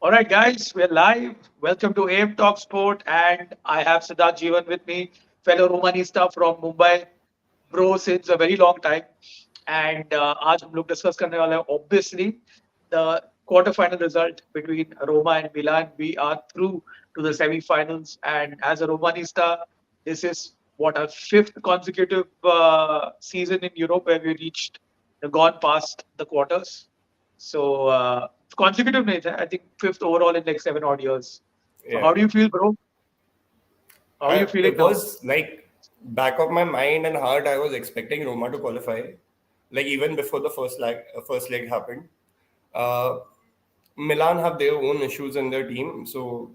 All right, guys, we're live. Welcome to AM Talk Sport, and I have Siddharth Jeevan with me, fellow Romanista from Mumbai, bro since a very long time. And आज हम लोग discuss करने वाले हैं obviously the quarter-final result between Roma and Milan. We are through to the semi-finals, and as a Romanista, this is what our fifth consecutive season in Europe where we reached, gone past the quarters. So consecutive nature, I think fifth overall in like 7 odd years. So Yeah, how do you feel, bro? How are you feeling it now? was like back of my mind and heart. I was expecting Roma to qualify, like even before the first leg happened. Uh, Milan have their own issues in their team, so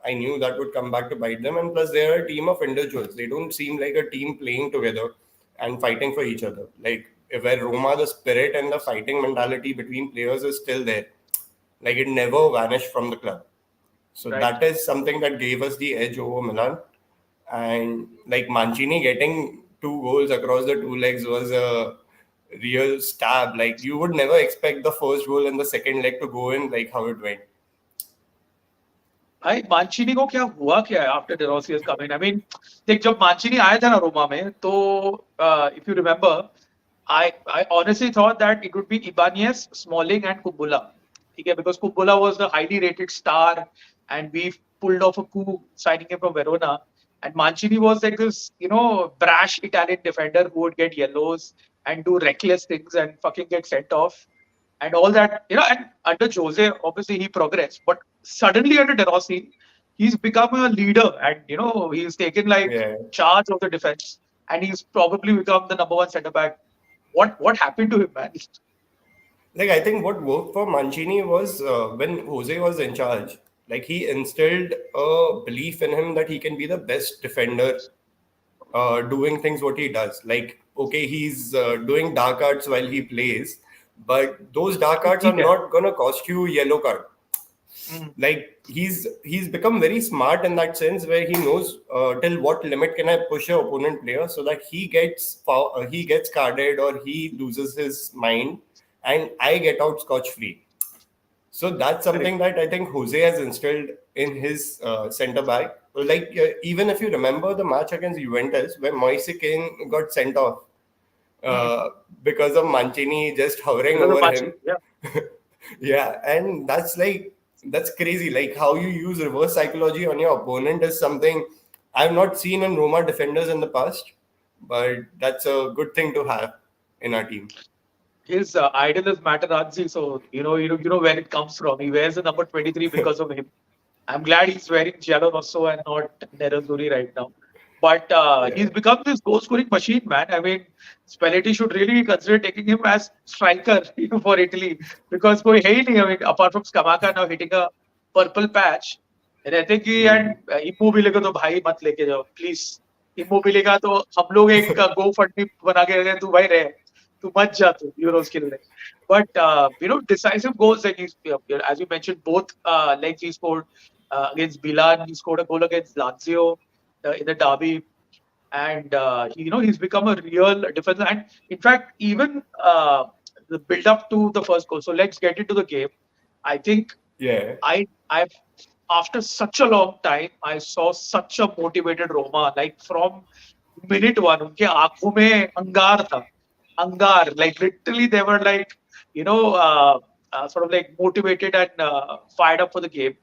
I knew that would come back to bite them. And plus, they are a team of individuals. They don't seem like a team playing together and fighting for each other. Like where Roma, the spirit and the fighting mentality between players is still there. Like it never vanished from the club. So Right. that is something that gave us the edge over Milan. And like Mancini getting two goals across the two legs was a real stab. Like you would never expect the first goal and the second leg to go in like how it went. भाई मांचीनी को क्या हुआ क्या है after De Rossi has come in I mean देख जब Mancini आया था ना रोमा में तो if you remember I honestly thought that it would be Ibanez, Smalling and Kumbula. Okay, because Kumbula was the highly rated star and we pulled off a coup signing him from Verona. And Mancini was like this, brash Italian defender who would get yellows and do reckless things and fucking get sent off and all that. And under Jose, obviously he progressed. But suddenly under De Rossi, he's become a leader and, he's taken like Yeah. charge of the defense and he's probably become the number one centre back. What happened to him, man? Like I think what worked for Mancini was when Jose was in charge. Like he instilled a belief in him that he can be the best defender, doing things what he does. Like okay, he's doing dark arts while he plays, but those dark arts are ठीक है. not gonna cost you yellow card. Mm. Like he's become very smart in that sense where he knows till what limit can I push a opponent player so that he gets carded or he loses his mind and I get out scotch free. So that's Correct. something that I think Jose has instilled in his centre back. Like even if you remember the match against Juventus where Moise Kean got sent off Mm. uh, because of Mancini just hovering Because of over Mancini, him. yeah. Yeah, and that's crazy. Like how you use reverse psychology on your opponent is something I've not seen in Roma defenders in the past, but that's a good thing to have in our team. His idol is Materazzi, so you know where it comes from. He wears the number 23 because of him. I'm glad he's wearing Giallo Rosso and not Nerazzurri right now. But Yeah. he's become this goal scoring machine, man. I mean, Spalletti should really consider taking him as striker for Italy because koi hai hi nahi. I mean, apart from Scamacca now hitting a purple patch, and I think he and Hmm. Immobile को तो भाई मत लेके जाओ please. Immobile का तो हम लोग एक गो फंड बना के रखे तू भाई रहे तू मत जा तू यूरोस के लिए. But decisive goals like as you mentioned, both legs he scored against Milan. He scored a goal against Lazio in the derby, and he's become a real defender. And in fact, even the build up to the first goal. So let's get into the game. I think Yeah. I after such a long time, I saw such a motivated Roma. Like from minute one, उनके आंखों में अंगार था. Angar, like literally, they were like, sort of like motivated and fired up for the game.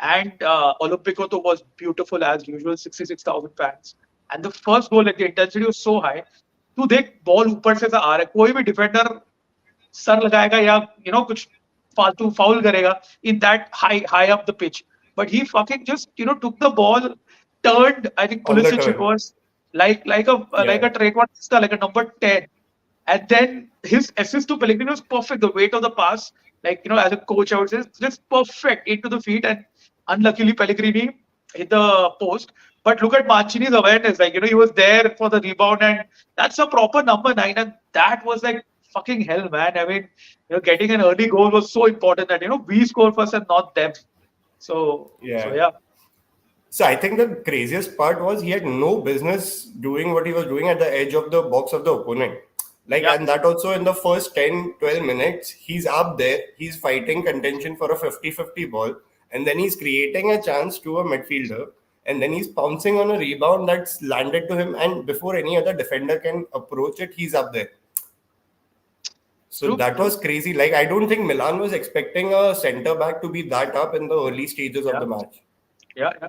And Olympico to was beautiful as usual, 66,000 fans. And the first goal, like the intensity was so high. तू देख ball ऊपर से आ रहा है कोई भी defender sir लगाएगा या कुछ फालतू फाउल करेगा in that high up the pitch. But he fucking just took the ball, turned. I think On the Pulisic it turn. was like Yeah. a Trequartista, like a number 10. And then his assist to Pellegrini was perfect. The weight of the pass, like as a coach, I would say, just perfect into the feet. And unluckily, Pellegrini hit the post. But look at Mancini's awareness. Like he was there for the rebound, and that's a proper number 9. And that was like fucking hell, man. I mean, getting an early goal was so important that we score first and not them. So Yeah. yeah. So I think the craziest part was he had no business doing what he was doing at the edge of the box of the opponent. Like, Yeah. and that also in the first 10, 12 minutes, he's up there, he's fighting contention for a 50-50 ball, and then he's creating a chance to a midfielder, and then he's pouncing on a rebound that's landed to him, and before any other defender can approach it, he's up there. So True, that true. was crazy. Like, I don't think Milan was expecting a centre back to be that up in the early stages of Yeah. the match. Yeah, yeah.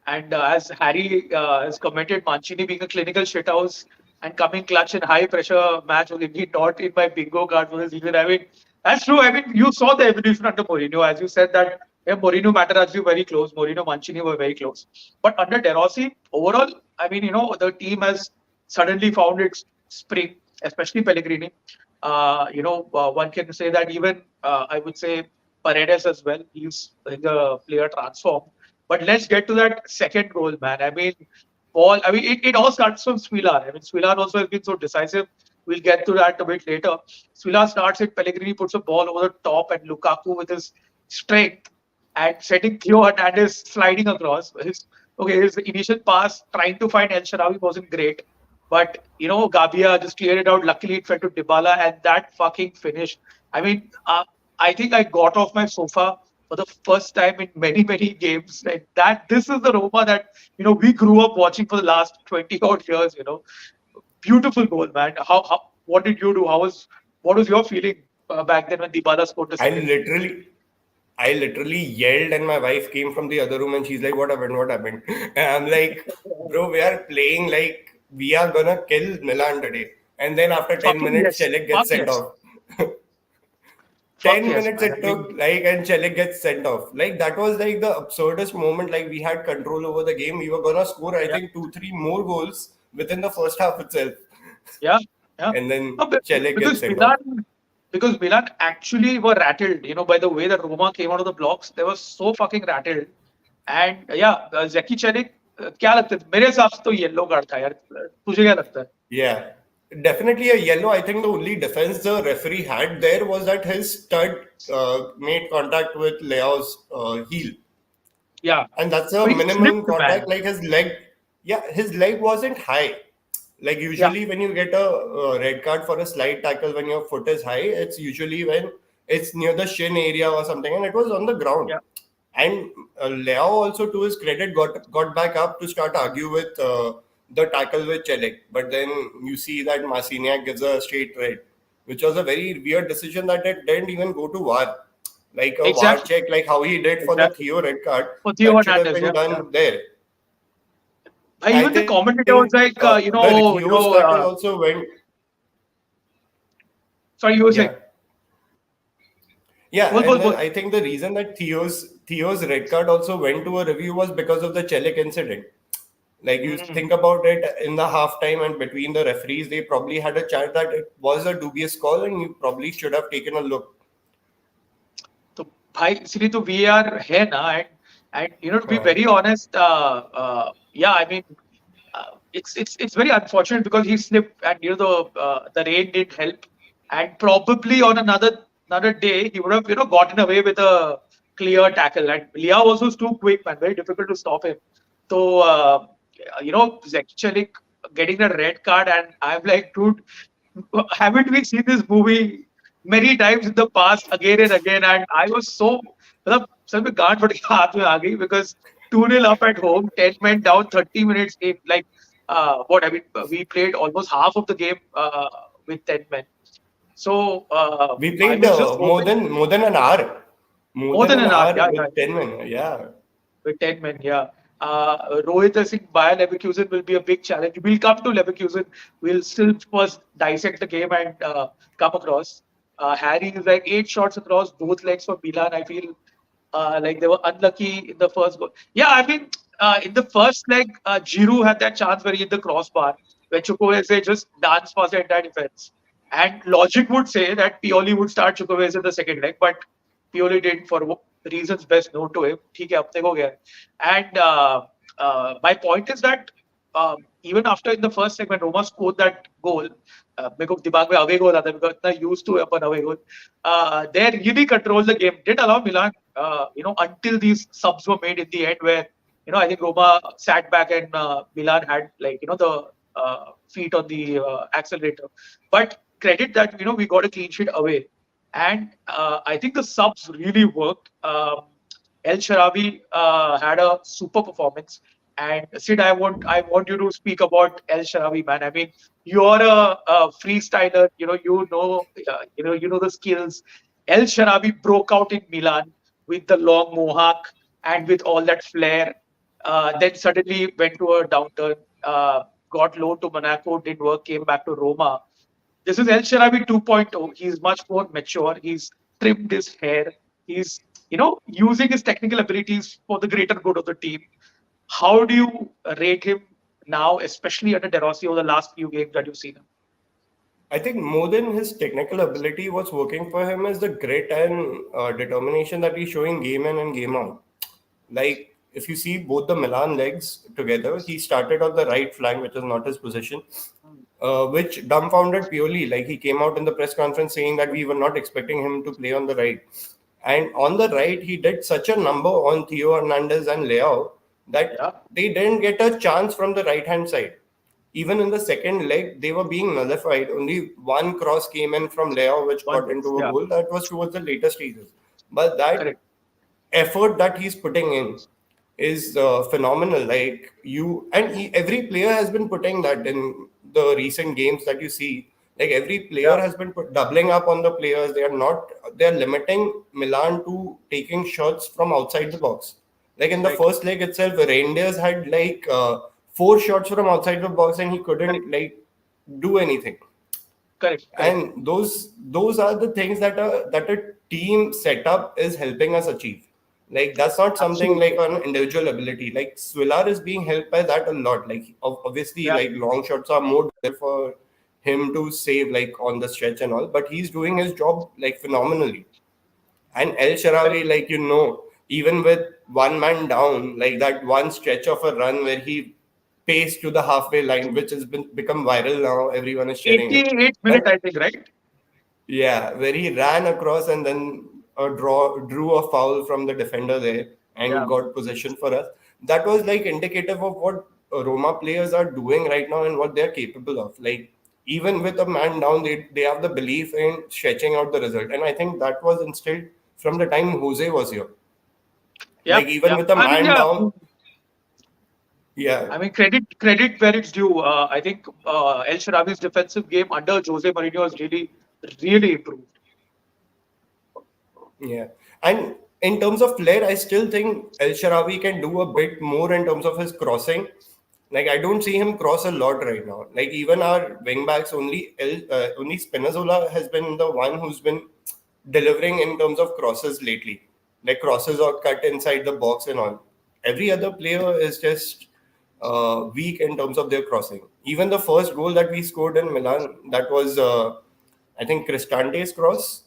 And as Harry has commented, Mancini being a clinical shithouse and coming clutch in high pressure match was indeed not in my bingo card for the season. I mean, that's true. I mean, you saw the evolution under Mourinho. As you said that yeah, Mourinho, Materazzi were very close. Mourinho, Mancini were very close. But under De Rossi, overall, I mean, the team has suddenly found its spring, especially Pellegrini. One can say that even I would say Paredes as well. He's a player transformed. But let's get to that second goal, man. I mean, ball. I mean, it all starts from Svilar. I mean, Svilar also has been so decisive. We'll get to that a bit later. Svilar starts it. Pellegrini puts a ball over the top, and Lukaku with his strength and setting Theo Hernandez sliding across. His initial pass trying to find El Shaarawy wasn't great. But Gabia just cleared it out. Luckily, it fell to Dybala, and that fucking finish. I mean, I think I got off my sofa for the first time in many many games. Like that, this is the Roma that we grew up watching for the last 20 odd years. Beautiful goal, man. How what did you do? What was your feeling back then when Dybala scored the I second? literally, I literally yelled, and my wife came from the other room, and she's like, "What happened? What happened?" And I'm like, "Bro, we are playing like we are gonna kill Milan today." And then after 10 Fucking minutes, yes, Celik fuck gets sent yes, off. fuck 10 yes, minutes man. I it mean, took, like, and Celik gets sent off. Like, that was like the absurdest moment. Like, we had control over the game. We were gonna score, I yeah, think, 2, 3 more goals within the first half itself. yeah, yeah. And then No, Celik gets because sent off. Milan actually were rattled, by the way that Roma came out of the blocks. They were so fucking rattled. And yeah, Zeki Chelik, क्या लगता है मेरे हिसाब से तो yellow card था यार. तुझे क्या लगता है? Yeah, definitely a yellow. I think the only defense the referee had there was that his stud made contact with Leo's heel, Yeah, and that's a but he minimum slipped, contact. man. Like his leg, yeah, his leg wasn't high. Like Yeah, usually when you get a red card for a slight tackle when your foot is high, it's usually when it's near the shin area or something, and it was on the ground. yeah, And Leo also, to his credit, got back up to start argue with the tackle with Celik. But then you see that Masiniak gives a straight red, which was a very weird decision that it didn't even go to VAR. Like a VAR exactly, check, like how he did for the exactly. Theo red card, For Theo that should have Hernandez, been yeah, yeah. done there. I Even the think commentator was like, the Theo's tackle also went. sorry, you were saying, Yeah, yeah, bol, and bol, then bol. I think the reason that Theo's red card also went to a review was because of the Celik incident. Like, you Mm. think about it, in the halftime and between the referees, they probably had a chat that it was a dubious call and you probably should have taken a look. तो भाई इसलिए तो VAR है ना. And to be Uh, very honest, yeah, I mean, it's very unfortunate because he slipped, and the rain didn't help, and probably on another day he would have gotten away with a clear tackle. And Liao also was too quick, man, very difficult to stop him. So Zekchelik getting a red card, and I'm like, dude, haven't we seen this movie many times in the past again and again? And I was so मतलब sir में गांठ फट के हाथ में आ गई because 2-0 up at home, 10 men down, 30 minutes in. Like, what I mean, we played almost half of the game with 10 men. So we I played was just hoping more than an hour. More more than than an an hour. hour Yeah, yeah, with 10 men. Yeah. with 10 men. Yeah. Rohit Singh Bayer Leverkeusen will be a big challenge. We'll come to Leverkusen. We'll still first dissect the game and come across. Harry is like 8 shots across both legs for Milan. I feel like they were unlucky in the first goal. Yeah, I mean, in the first leg, Giroud had that chance where he hit the crossbar, where Chukwueze just danced past the entire defense. And logic would say that Pioli would start Chukwueze in the second leg, but Pioli didn't for reasons best known to him. ठीक है, अपने को गया. And my point is that even after in the first leg when Roma scored that goal, मेरे को दिमाग में away goal आता है because इतना used to upon away goal. They really controlled the game. Did allow Milan, until these subs were made in the end, where I think Roma sat back and Milan had like the feet on the accelerator. But credit that we got a clean sheet away, and I think the subs really worked. El Sharawi had a super performance. And Sid, I want you to speak about El Sharawi, man. I mean, you're a freestyler. You know the skills. El Sharawi broke out in Milan with the long mohawk and with all that flair. Then suddenly went to a downturn. Got loaned to Monaco, didn't work, came back to Roma. This is El Sharawi 2.0. He's much more mature. He's trimmed his hair. He's, using his technical abilities for the greater good of the team. How do you rate him now, especially under De Rossi over the last few games that you've seen him? I think more than his technical ability, what's working for him is the grit and determination that he's showing game in and game out. Like, if you see both the Milan legs together, he started on the right flank, which is not his position, which dumbfounded purely. Like, he came out in the press conference saying that we were not expecting him to play on the right. And on the right, he did such a number on Theo Hernandez and Leao that Yeah, they didn't get a chance from the right hand side. Even in the second leg, they were being nullified. Only one cross came in from Leao, which one got base. into a Yeah, goal. That was towards the later stages. But that correct. effort that he's putting in is phenomenal. Like every player has been putting that in the recent games that you see. Like every Yeah, player has been doubling up on the players. They are limiting Milan to taking shots from outside the box. Like in the right. first leg itself, Rangers had like four shots from outside the box and he Correct. couldn't like do anything. Correct. Correct. And those are the things that a team setup is helping us achieve. Like that's not something like Absolutely. an individual ability. Like Swillar is being helped by that a lot. Like obviously, Yeah, like long shots are more difficult for him to save like on the stretch and all, but he's doing his job like phenomenally. And El correct. Sharawi, like even with one man down, like that one stretch of a run where he paced to the halfway line, which has been become viral now. Everyone is sharing it. 88 minute, But I think, right? yeah, where he ran across and then drew a foul from the defender there and Yeah. got possession for us. That was like indicative of what Roma players are doing right now and what they're capable of. Like even with a man down, they have the belief in stretching out the result, and I think that was instilled from the time Jose was here. Yeah. Like even Yeah. with a I mean, man yeah. down, yeah, I mean, credit where it's due. I think El Sharawi's defensive game under Jose Mourinho has really, really improved. yeah. And in terms of flair, I still think El Sharawi can do a bit more in terms of his crossing. Like I don't see him cross a lot right now. Like even our wing backs, only Spinazzola has been the one who's been delivering in terms of crosses lately. Like crosses or cut inside the box and all. Every other player is just weak in terms of their crossing. Even the first goal that we scored in Milan, that was I think Cristante's cross,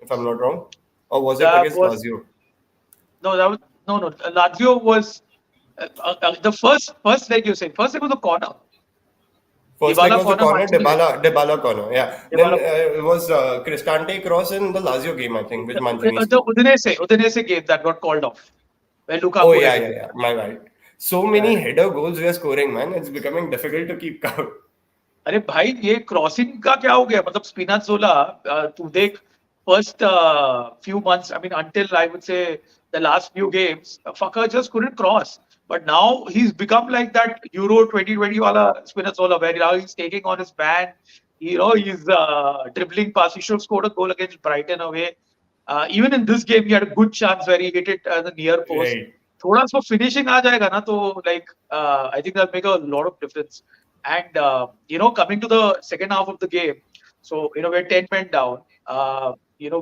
if I'm not wrong, or was it That against was Lazio? no, that was no. Lazio was the first leg you said. First leg was a corner. First leg Dybala was a corner, corner, Mancini missed. Dybala corner. Yeah. Then Dybala corner. it was Cristante cross in the Lazio game, I think, which Mancini The scored. Udinese game that got called off where Oh Lukaku yeah, headed yeah, it. yeah. My bad. So Yeah. many header goals we are scoring, man. It's becoming difficult to keep count. अरे भाई ये crossing का क्या हो गया मतलब स्पिनाज़ोला तू देख first few months I mean until I would say the last few games fucker just couldn't cross but now he's become like that Euro 2020 wala Spinazzola where now he's taking on his man he's dribbling past he should have scored a goal against Brighton away even in this game he had a good chance where he hit it at the near post Right. थोड़ा सा finishing आ जाएगा ना तो like I think that'll make a lot of difference and coming to the second half of the game, so we're 10 men down.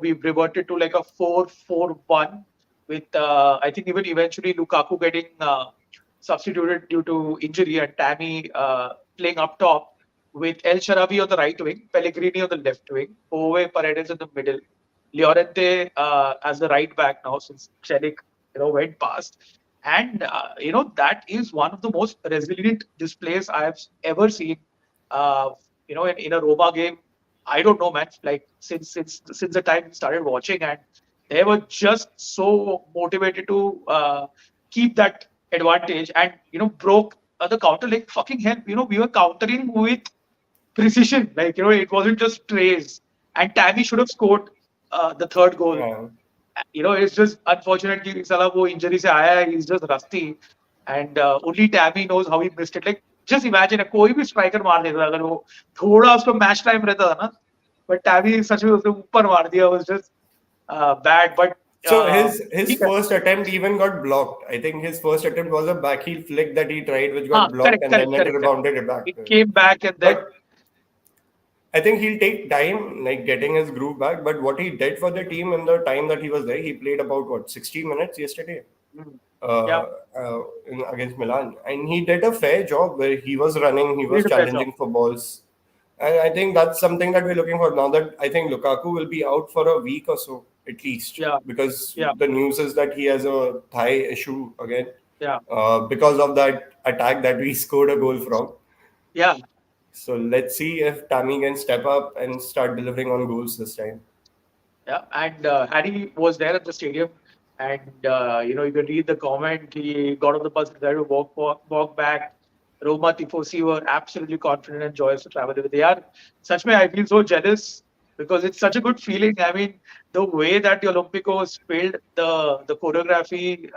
We've reverted to like a 4-4-1 with I think even eventually Lukaku getting substituted due to injury and Tammy playing up top with El Sharawi on the right wing, Pellegrini on the left wing, Ove Paredes in the middle, Llorente as the right back now since Celik went past. And that is one of the most resilient displays I have ever seen. Uh, in a Roma game, I don't know, man. Like since the time we started watching, and they were just so motivated to keep that advantage, and broke the counter like fucking hell. We were countering with precision. Like it wasn't just trays. And Tammy should have scored the third goal Yeah. it's just unfortunate कि साला वो injury से आया है, he's just rusty, and only Tammy knows how he missed it. Like just imagine कोई भी striker मार देता अगर वो थोड़ा उसको match time रहता था ना, but Tammy सच में उसने ऊपर मार दिया, was just bad, but So uh, his ठीक है. first attempt even got blocked. I think his first attempt was a backheel flick that he tried, which हाँ, got blocked, correct, and correct, then it correct, correct. rebounded it back. It came back and then But I think he'll take time, like getting his groove back. But what he did for the team in the time that he was there, he played about what 60 minutes yesterday mm, uh, yeah, against Milan, and he did a fair job where he was running, he he was did a fair job. challenging for balls, and I think that's something that we're looking for now. That I think Lukaku will be out for a week or so at least, Yeah, because yeah, the news is that he has a thigh issue again yeah, because of that attack that we scored a goal from. yeah. So let's see if Tammy can step up and start delivering on goals this time. Yeah, and Harry was there at the stadium, and you can read the comment. He got on the bus, decided to walk back. Roma Tifosi were absolutely confident and joyous to travel with. They are such way. I feel so jealous because it's such a good feeling. I mean, the way that the Olympicos filled the choreography,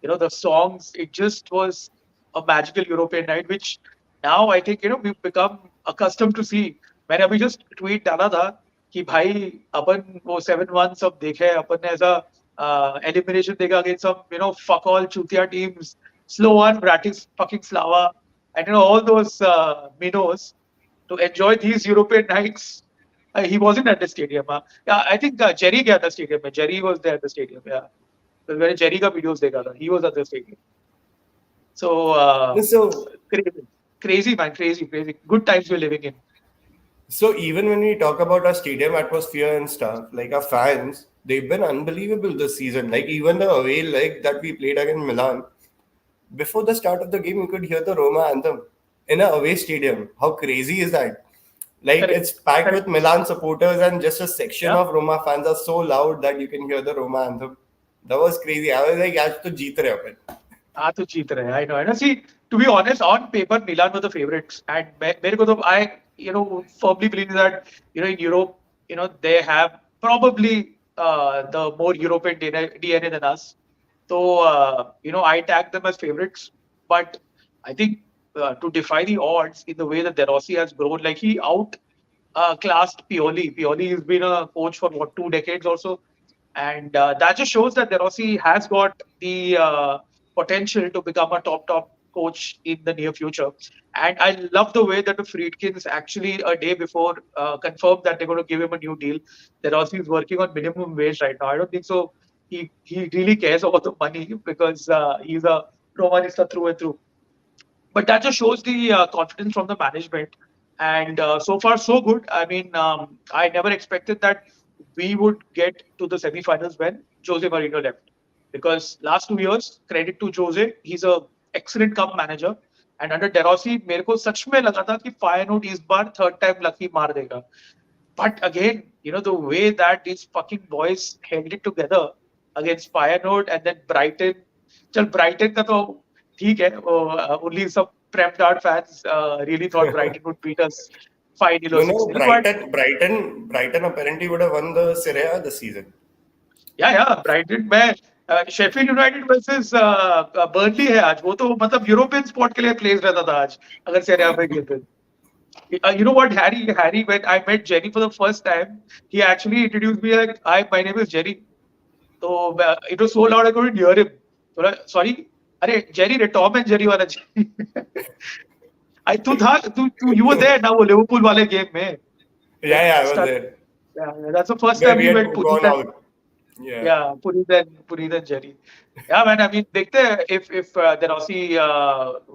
the songs, it just was a magical European night, which now I think we've become accustomed to see. मैंने अभी just tweet डाला था कि भाई अपन वो 7-1 सब देखे, अपन ने ऐसा elimination देखा against some fuck all चूतिया teams, Slovan, Bratislava, fucking Slava, and all those minnows to enjoy these European nights. He wasn't at the stadium. Yeah, I think Jerry गया था stadium में. Jerry was there at the stadium. Yeah, तो मैंने Jerry का videos देखा था. He was at the stadium. So So crazy, crazy man, crazy, crazy. Good times we're living in. So even when we talk about our stadium atmosphere and stuff, like our fans, they've been unbelievable this season. Like even the away leg that we played against Milan, before the start of the game, you could hear the Roma anthem in an away stadium. How crazy is that? Like Correct, it's packed correct. with Milan supporters, and just a section Yeah. of Roma fans are so loud that you can hear the Roma anthem. That was crazy. I was like, "आज तो जीत रहे अपन." हाँ तो जीत रहे हैं. I know. I know. See, to be honest, on paper, Milan were the favorites, and मेरे को तो I firmly believe that in Europe, they have probably the more European DNA than us. So I tag them as favorites, but I think to defy the odds in the way that De Rossi has grown, like he out classed Pioli. Pioli has been a coach for what 2 decades or so, and that just shows that De Rossi has got the potential to become a top coach in the near future. And I love the way that the Friedkins actually a day before confirmed that they're going to give him a new deal. De Rossi is working on minimum wage right now. I don't think so. He really cares about the money because he's a Romanista through and through. But that just shows the confidence from the management. And so far, so good. I mean, I never expected that we would get to the semi-finals when Jose Mourinho left. Because last 2 years, credit to Jose, he's a excellent cup manager. And under De Rossi, मेरे को सच में लगा था कि फायनोट इस बार third time lucky मार देगा. But again, the way that these fucking boys held it together against Feyenoord and then Brighton. चल Brighton का तो ठीक है. Only some Prem fans really thought Brighton would beat us 5-0 or No, no, 6-0. But Brighton apparently would have won the Serie A this season. yeah, Brighton में Sheffield United versus Burnley है आज. वो तो मतलब यूरोपियन स्पॉट के लिए place रहता था आज अगर सेरिया में खेलते. You know what, Harry, when I met Jerry for the first time, he actually introduced me like, "Hi, my name is Jerry." So it was so loud I couldn't hear him. So, sorry, अरे Jerry रे, Tom and Jerry वाला Jerry. तू you were there ना वो Liverpool वाले game में. Yeah, Like yeah, I was start, there. yeah, that's the first Where time we we had met gone Puneet. out. Yeah. Yeah, Puneet and Jerry. Yeah, man. I mean, देखते हैं if De Rossi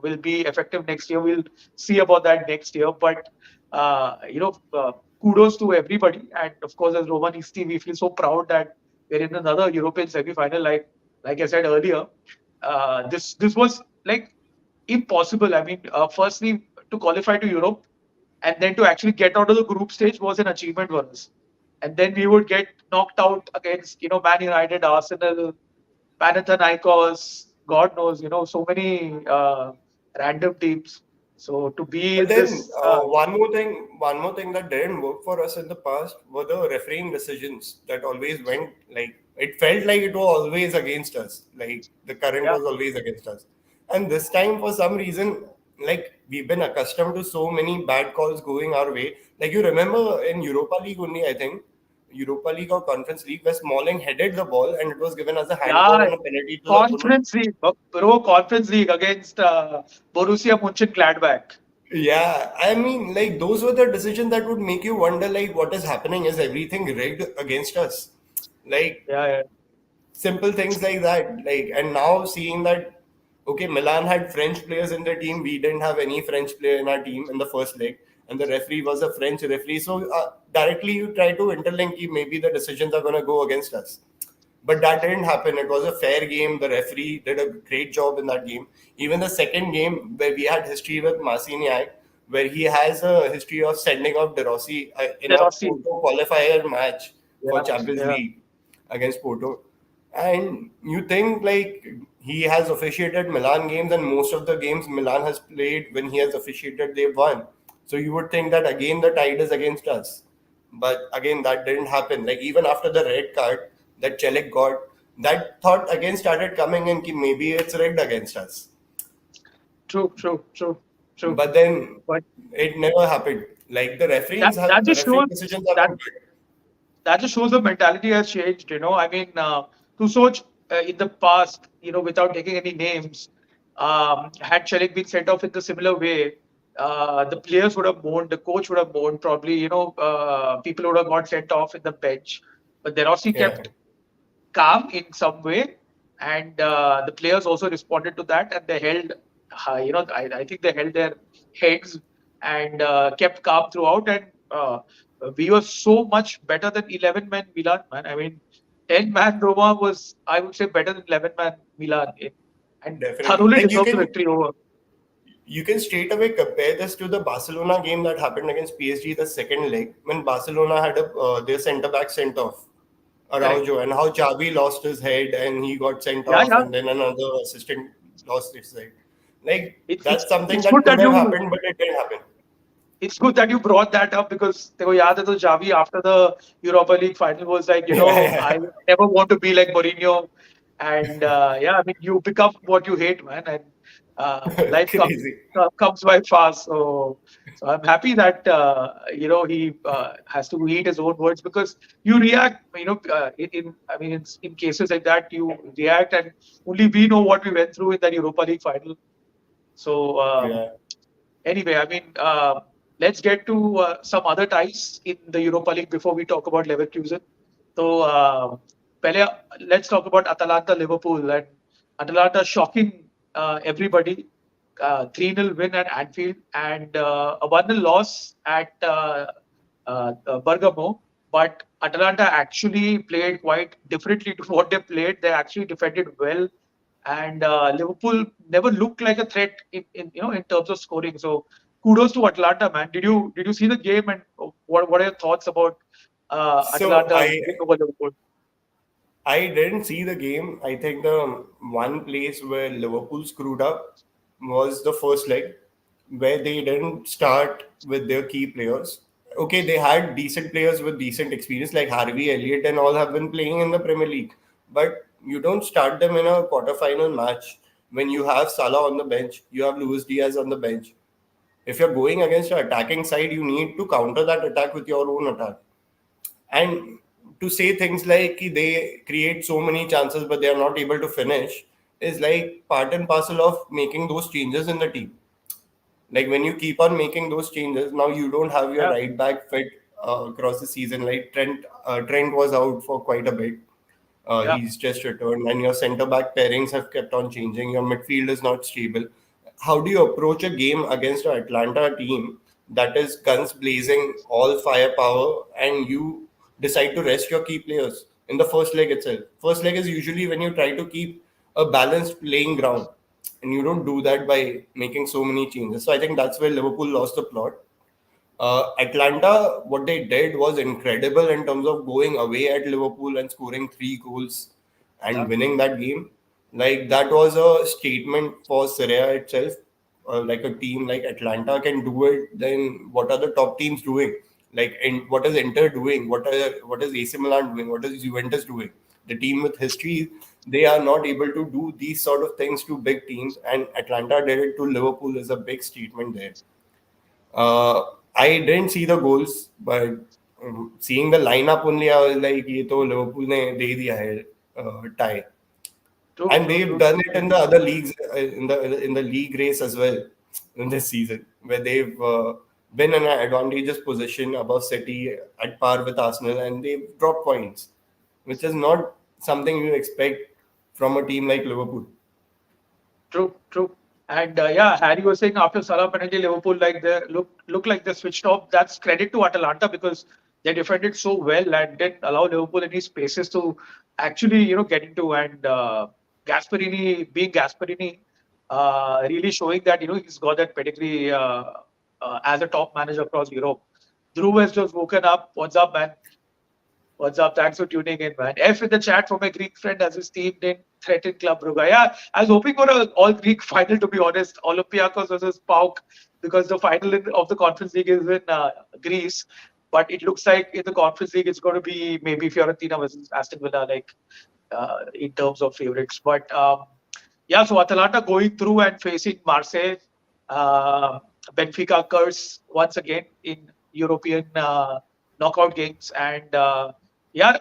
will be effective next year. We'll see about that next year. But kudos to everybody. And of course, as Romanisti, we feel so proud that we're in another European semi-final. Like I said earlier, this was like impossible. I mean, firstly to qualify to Europe, and then to actually get out of the group stage was an achievement for us. And then we would get knocked out against Man United, Arsenal, Panathinaikos, God knows so many random teams. So to be But in then this, one more thing that didn't work for us in the past were the refereeing decisions that always went like it felt like it was always against us. Like the current yeah, was always against us. And this time, for some reason, like we've been accustomed to so many bad calls going our way. Like you remember in Europa League only, I think Europa League or Conference League, where Smalling headed the ball and it was given as a handball yeah, and a penalty to the opponent. Conference League, bro, Conference League against Borussia Mönchengladbach. Yeah, I mean, like those were the decisions that would make you wonder, like, what is happening? Is everything rigged against us? Like Yeah, yeah. simple things like that. Like, and now seeing that, okay, Milan had French players in their team. We didn't have any French player in our team in the first leg, and the referee was a French referee. So directly you try to interlink. Maybe the decisions are going to go against us. But that didn't happen. It was a fair game. The referee did a great job in that game. Even the second game, where we had history with Marciniak, where he has a history of sending off De Rossi in De a Rossi. Porto qualifier match for Yeah, Champions yeah. League against Porto. And you think like he has officiated Milan games, and most of the games Milan has played when he has officiated, they've won. So you would think that again the tide is against us. But again, that didn't happen. Like even after the red card that Chelik got, that thought again started coming in. Ki maybe it's rigged against us. True, true, true, true. But then But it never happened. Like the that referees that have the just refereeing shows decisions have that been good. that just shows the mentality has changed. I mean, Tusoc in the past, without taking any names, had Chelik been sent off in the similar way, the players would have mourned, the coach would have mourned. Probably, people would have got sent off in the bench. But De Rossi Yeah, kept calm in some way, and the players also responded to that, and they held, I think they held their heads and kept calm throughout, and we were so much better than 11-man Milan, man. I mean, 10-man Roma was, I would say, better than 11-man Milan, and definitely. thoroughly Like deserved the victory over. you can straight away compare this to the Barcelona game that happened against PSG, the second leg, when Barcelona had their centre back sent off, Correct. Araujo, and how Xavi lost his head and he got sent Yeah, off, yeah. and then another assistant lost his head. Like It's it's that's something it's that good could that have you happened, but it didn't happen. it's good that you brought that up because देखो याद है तो Xavi after the Europa League final was like, Yeah, I never want to be like Mourinho, and yeah, I mean you become what you hate, man, and yeah. life Crazy. comes by fast. So I'm happy that he has to eat his own words because you react, I mean in cases like that you react, and only we know what we went through in that Europa League final. So. Yeah. Anyway, I mean, let's get to some other ties in the Europa League before we talk about Leverkusen. So, पहले let's talk about Atalanta Liverpool, and Atalanta shocking everybody. 3-0 win at Anfield and a 1-0 loss at Bergamo. But Atalanta actually played quite differently to what they played. They actually defended well, and Liverpool never looked like a threat in terms of scoring. So kudos to Atlanta, man. Did you see the game, and what are your thoughts about So Atlanta's win over Liverpool? I didn't see the game. I think the one place where Liverpool screwed up was the first leg, where they didn't start with their key players. Okay, they had decent players with decent experience, like Harvey Elliott and all have been playing in the Premier League. But you don't start them in a quarterfinal match when you have Salah on the bench, you have Luis Diaz on the bench. If you're going against an attacking side, you need to counter that attack with your own attack. And to say things like they create so many chances but they are not able to finish is like part and parcel of making those changes in the team. Like when you keep on making those changes, now you don't have your Yeah, right back fit across the season. Like Trent was out for quite a bit. yeah, He's just returned, and your centre back pairings have kept on changing. Your midfield is not stable. How do you approach a game against an Atlanta team that is guns blazing, all firepower, and you decide to rest your key players in the first leg itself? First leg is usually when you try to keep a balanced playing ground, and you don't do that by making so many changes. So I think that's where Liverpool lost the plot. Atlanta, what they did was incredible in terms of going away at Liverpool and scoring 3 goals yeah, and winning that game. Like that was a statement for Syria itself. like a team like Atlanta can do it, then what are the top teams doing? Like, what is Inter doing? What is AC Milan doing? What is Juventus doing? The team with history, they are not able to do these sort of things to big teams, and Atlanta did it to Liverpool is a big statement there. Uh, I didn't see the goals, but seeing the lineup only, I was like, ये तो Liverpool ने दे दिया है tie. True, And true, they've true. done it in the other leagues, in the league race as well in this season, where they've been in an advantageous position above City at par with Arsenal, and they've dropped points, which is not something you expect from a team like Liverpool. True, true. And yeah, Harry was saying after Salah penalty, Liverpool like they look like they switched off. That's credit to Atalanta because they defended so well and didn't allow Liverpool any spaces to actually get into. And Gasperini being Gasperini, really showing that he's got that pedigree as a top manager across Europe. Drew has just woken up. What's up, man? What's up? Thanks for tuning in, man. F in the chat for my Greek friend as his team didn't threaten Club Brugge. Yeah, I was hoping for an all Greek final, to be honest. Olympiacos versus PAOK, because the final of the Conference League is in Greece. But it looks like in the Conference League, it's going to be maybe Fiorentina versus Aston Villa, like in terms of favorites. But yeah, so Atalanta going through and facing Marseille, uh, Benfica curse once again in European knockout games. And yeah,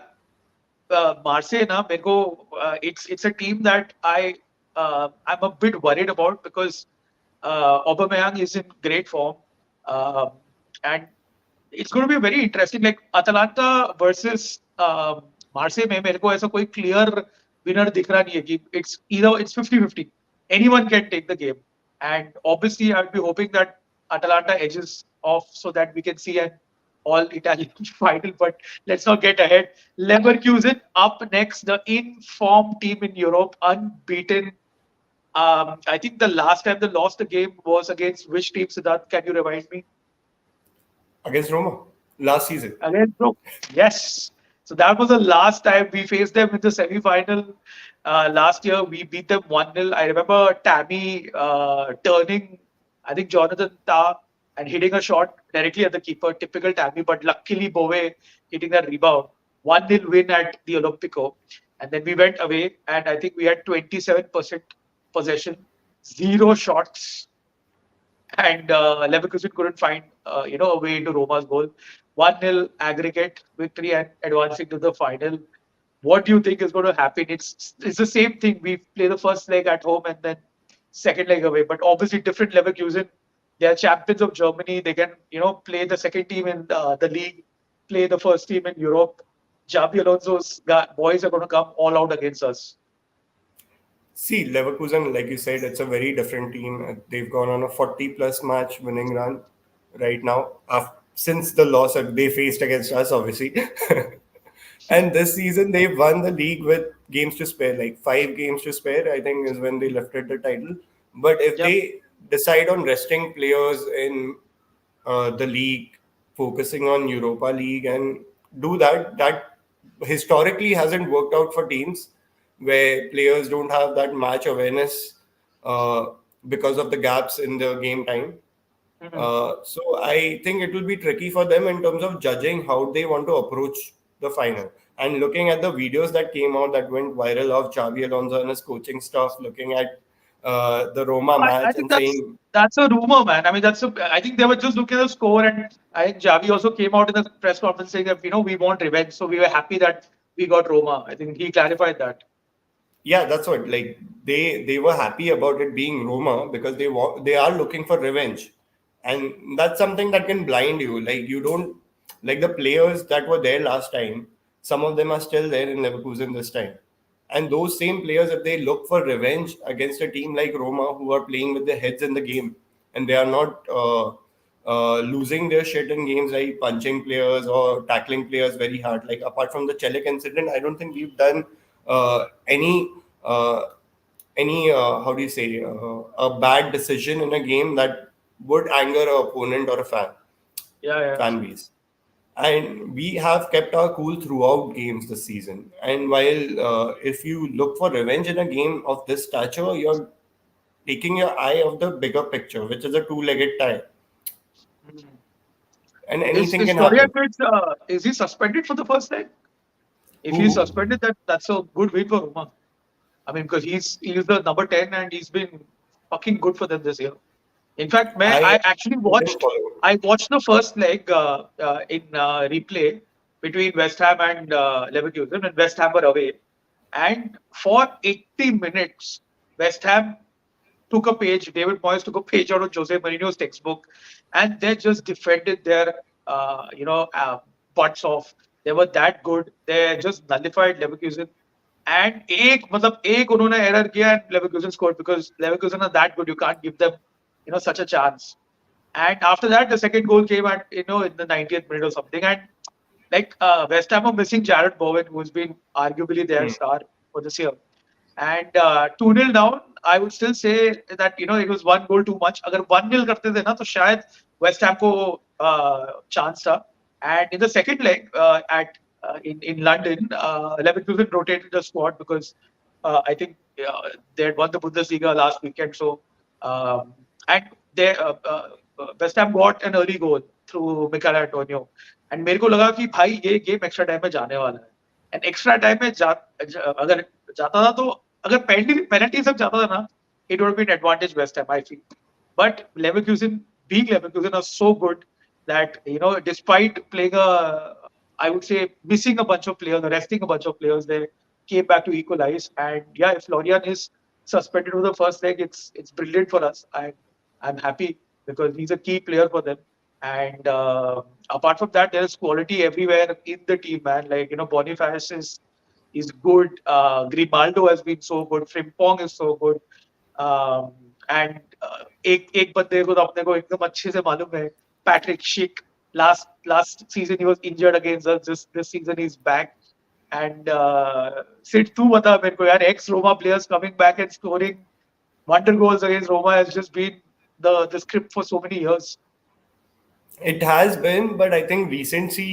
Marseille na मेरे को it's a team that I'm a bit worried about because Aubameyang is in great form, um, and it's going to be very interesting. Like Atalanta versus Marseille में मेरे को ऐसा कोई clear winner दिख रहा नहीं है कि it's 50-50. Anyone can take the game, and obviously I'd be hoping that Atalanta edges off so that we can see an all Italian final. But let's not get ahead. Leverkusen up next, the in-form team in Europe, unbeaten. I think the last time they lost a game was against which team, Siddharth? Can you remind me? Against Roma last season. Against Rome. Yes. So that was the last time we faced them in the semi-final. Last year, we beat them 1-0. I remember Tammy turning, I think Jonathan Tah, and hitting a shot directly at the keeper. Typical Tammy, but luckily Bowe hitting that rebound. 1-0 win at the Olympico. And then we went away, and I think we had 27% possession, zero shots, and Leverkusen couldn't find a way into Roma's goal. 1-0 aggregate victory and advancing to the final. What do you think is going to happen? It's the same thing. We play the first leg at home and then second leg away, but obviously different Leverkusen. They are champions of Germany. They can play the second team in the league, play the first team in Europe. Xabi Alonso's boys are going to come all out against us. See, Leverkusen, like you said, it's a very different team. They've gone on a 40 plus match winning run right now, since the loss that they faced against us, obviously. And this season, they've won the league with games to spare, like 5 games to spare, I think, is when they lifted the title. But if Yep. they decide on resting players in the league, focusing on Europa League, and do that, that historically hasn't worked out for teams where players don't have that match awareness uh, because of the gaps in the game time. Mhm. So I think it will be tricky for them in terms of judging how they want to approach the final. And looking at the videos that came out that went viral of Xavi Alonso and his coaching staff looking at the Roma I match think and saying, that's a rumor, man. I mean, I think they were just looking at the score, and I think Javi also came out in the press conference saying that we want revenge, so we were happy that we got Roma. I think he clarified that. yeah, that's what, like, they were happy about it being Roma because they are looking for revenge, and that's something that can blind you. Like, you don't, like, the players that were there last time, some of them are still there in Leverkusen this time, and those same players, if they look for revenge against a team like Roma who are playing with their heads in the game, and they are not losing their shit in games like punching players or tackling players very hard. Like, apart from the Chelik incident, I don't think we've done any uh, how do you say, a bad decision in a game that would anger an opponent or a Yeah, yeah. fan base. And we have kept our cool throughout games this season. And while if you look for revenge in a game of this stature, you're taking your eye off the bigger picture, which is a two-legged tie, Hmm. and Is anything is can Florian happen. Wirtz, is he suspended for the first leg? If he's Who? suspended, that's a good win for Roma. I mean, because he's the number 10 and he's been fucking good for them this year. In fact, I I actually didn't watched follow. I watched the first leg in replay between West Ham and Leverkusen, and West Ham were away. And for 80 minutes, West Ham took a page. David Moyes took a page out of Jose Mourinho's textbook, and they just defended their butts off. They were that good. They just nullified Leverkusen. And एक उन्होंने error किया and Leverkusen scored because Leverkusen are that good. You can't give them such a chance. And after that, the second goal came at in the 90th minute or something. And like West Ham are missing Jared Bowen, who's been arguably their Hmm. star for this year. And 2-0 down, I would still say that it was one goal too much. अगर 1-0 करते थे ना तो शायद West Ham को chance था. And in the second leg at in London, Leverkusen rotated the squad because I think they had won the Bundesliga last weekend. So and they West Ham got an early goal through Mikel Antonio. And मेरे को लगा कि भाई ये game extra time में जाने वाला है. एंड एक्स्ट्रा टाइम में अगर जाता था तो अगर पेनल्टी सब जाता था ना it would have been advantage West Ham, I feel. But being Leverkusen, are so good that despite playing I would say missing a bunch of players, resting a bunch of players, they came back to equalize. And yeah, if Florian is suspended for the first leg, it's brilliant for us. I'm happy because he's a key player for them. And apart from that, there's quality everywhere in the team, man. Like Boniface is good. Grimaldo has been so good. Frimpong is so good. And एक बंदे को तो अपने को एकदम अच्छे से मालूम है पैट्रिक शिक last season he was injured against us this season he is back and sit तू बता मेरे को यार x Roma players coming back and scoring wonder goals against Roma has just been the script for so many years. It has been, but I think recently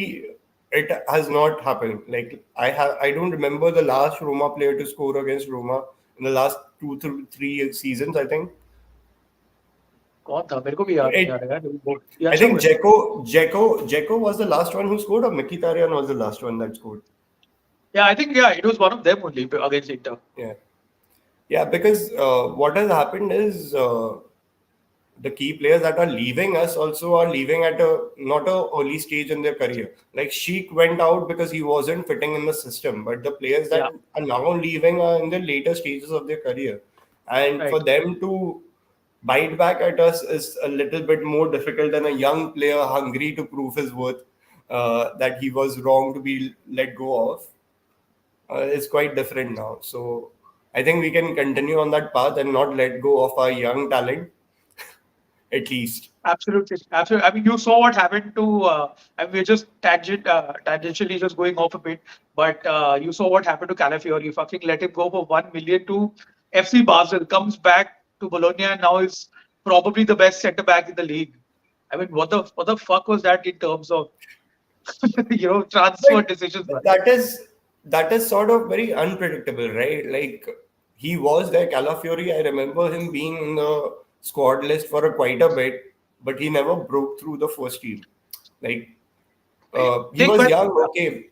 it has not happened. Like I don't remember the last Roma player to score against Roma in the last two through three seasons. I think कौन था मेरे को भी याद नहीं आ it. रहा है ये I अच्छा think question. Jeko was the last one who scored, or Mkhitaryan was the last one that scored. Yeah, I think it was one of them only against Inter. Yeah, yeah. Because what has happened is the key players that are leaving us also are leaving at a not a early stage in their career. Like Sheik went out because he wasn't fitting in the system, but the players that Yeah, are now leaving are in the later stages of their career, and for right. them to bite back at us is a little bit more difficult than a young player hungry to prove his worth, that he was wrong to be let go of. Is quite different now. So I think we can continue on that path and not let go of our young talent at least. Absolutely, absolutely. I mean, you saw what happened to. I mean, we're just tangentially just going off a bit, but you saw what happened to Calafiori. You fucking let him go for 1 million to FC Basel, comes back to Bologna, and now is probably the best centre back in the league. I mean, what the fuck was that in terms of transfer But decisions, man? that is sort of very unpredictable, right? Like he was there, Calafiori. I remember him being in the squad list for quite a bit, but he never broke through the first team. Like he was But young, okay,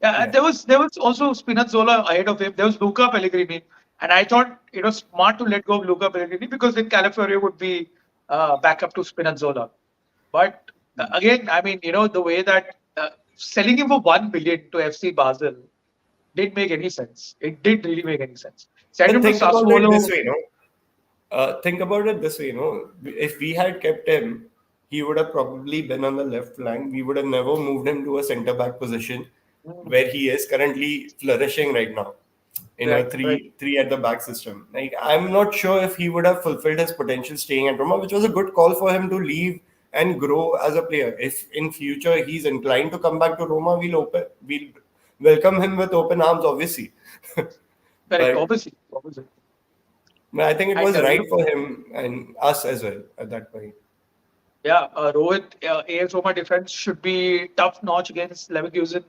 yeah, yeah. there was also Spinazzola ahead of him. There was Luca Pellegrini, and I thought it was smart to let go of Luca Pellegrini because then Calafiori would be back up to Spinazzola. But again, I mean, the way that selling him for 1 billion to FC Basel didn't make any sense. It didn't really make any sense. Send But him to think about it this Sassuolo. way, no? Think about it this way, if we had kept him, he would have probably been on the left flank. We would have never moved him to a centre back position Mm, where he is currently flourishing right now in a right, right. three at the back system. Like I'm not sure if he would have fulfilled his potential staying at Roma, which was a good call for him to leave and grow as a player. If in future he's inclined to come back to Roma, we'll welcome him with open arms, obviously. Correct. But Obviously, obviously. I think it And was right for him and us as well at that point. yeah, Rohit, AS Roma defense should be tough notch against Leverkusen.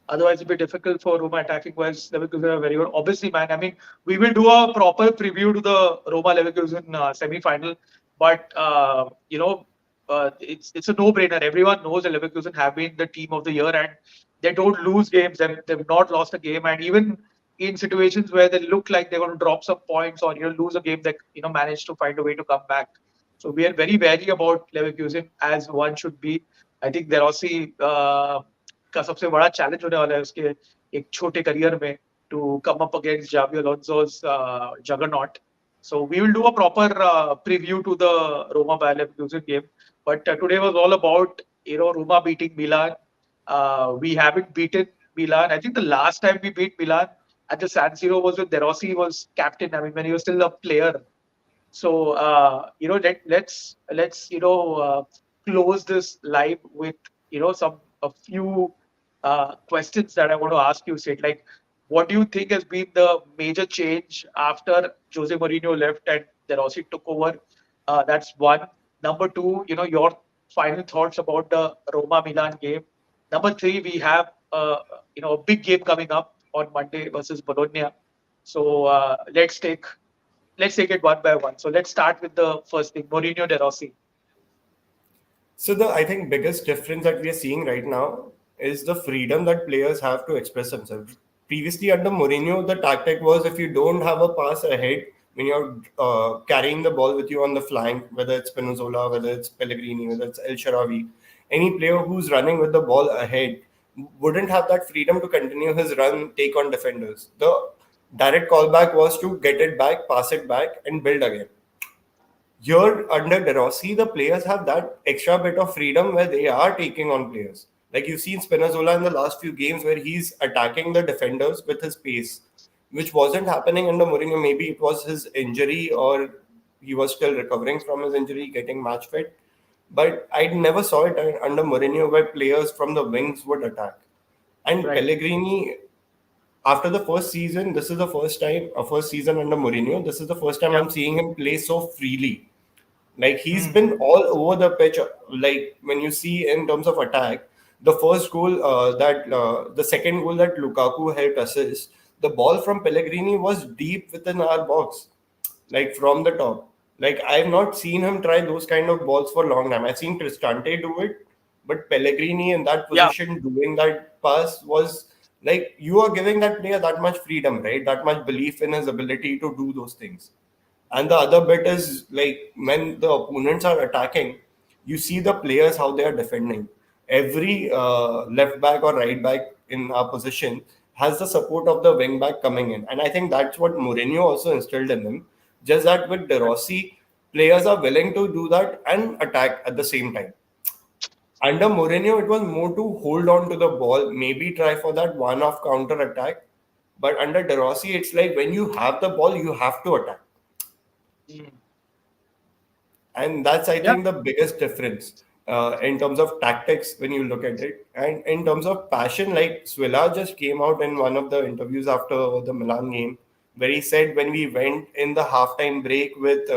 Otherwise, it'll be difficult for Roma attacking wise. Leverkusen are very good. Obviously, man. I mean, we will do a proper preview to the Roma Leverkusen semi-final, but it's a no-brainer. Everyone knows that Leverkusen have been the team of the year, and they don't lose games. They've not lost a game, and even in situations where they look like they're going to drop some points or lose a game, they manage to find a way to come back. So we are very wary about Leverkusen, as one should be. I think they're also का सबसे बड़ा challenge होने वाला है उसके एक छोटे career में to come up against Javi Alonso's juggernaut. So we will do a proper preview to the Roma Bayer Leverkusen game. But today was all about Roma beating Milan. We haven't beaten Milan. I think the last time we beat Milan at the San Siro was when De Rossi was captain. I mean, when he was still a player. So let's close this live with a few questions that I want to ask you, Sid. Like, what do you think has been the major change after Jose Mourinho left and De Rossi took over? That's one. Number two, your final thoughts about the Roma Milan game. Number three, we have a big game coming up on Monday versus Bologna. So let's take it one by one. So let's start with the first thing, Mourinho De Rossi. So the I think biggest difference that we are seeing right now is the freedom that players have to express themselves. Previously under Mourinho, the tactic was if you don't have a pass ahead when you're carrying the ball with you on the flank, whether it's Spinazzola, whether it's Pellegrini, whether it's El Sharawi, any player who's running with the ball ahead wouldn't have that freedom to continue his run, take on defenders. The direct callback was to get it back, pass it back, and build again. Here under De Rossi, the players have that extra bit of freedom where they are taking on players. Like you've seen Spinazzola in the last few games where he's attacking the defenders with his pace, which wasn't happening under Mourinho. Maybe it was his injury or he was still recovering from his injury, getting match fit. But I never saw it under Mourinho where players from the wings would attack. And Right. Pellegrini, after the first season, this is the first time, a first season under Mourinho, this is the first time Yeah. I'm seeing him play so freely. Like he's Mm. been all over the pitch. Like when you see in terms of attack, the first goal the second goal that Lukaku helped assist, the ball from Pellegrini was deep within our box, like from the top. Like I've not seen him try those kind of balls for a long time. I've seen Cristante do it, but Pellegrini in that Yeah. position doing that pass was like you are giving that player that much freedom, right? That much belief in his ability to do those things. And the other bit is like when the opponents are attacking, you see the players how they are defending. Every left back or right back in our position has the support of the wing back coming in, and I think that's what Mourinho also instilled in him. Just that with De Rossi, players are willing to do that and attack at the same time. Under Mourinho, it was more to hold on to the ball, maybe try for that one-off counter attack. But under De Rossi, it's like when you have the ball, you have to attack. Mm. And that's I Yeah. think the biggest difference in terms of tactics when you look at it, and in terms of passion. Like Swilla just came out in one of the interviews after the Milan game where he said when we went in the halftime break with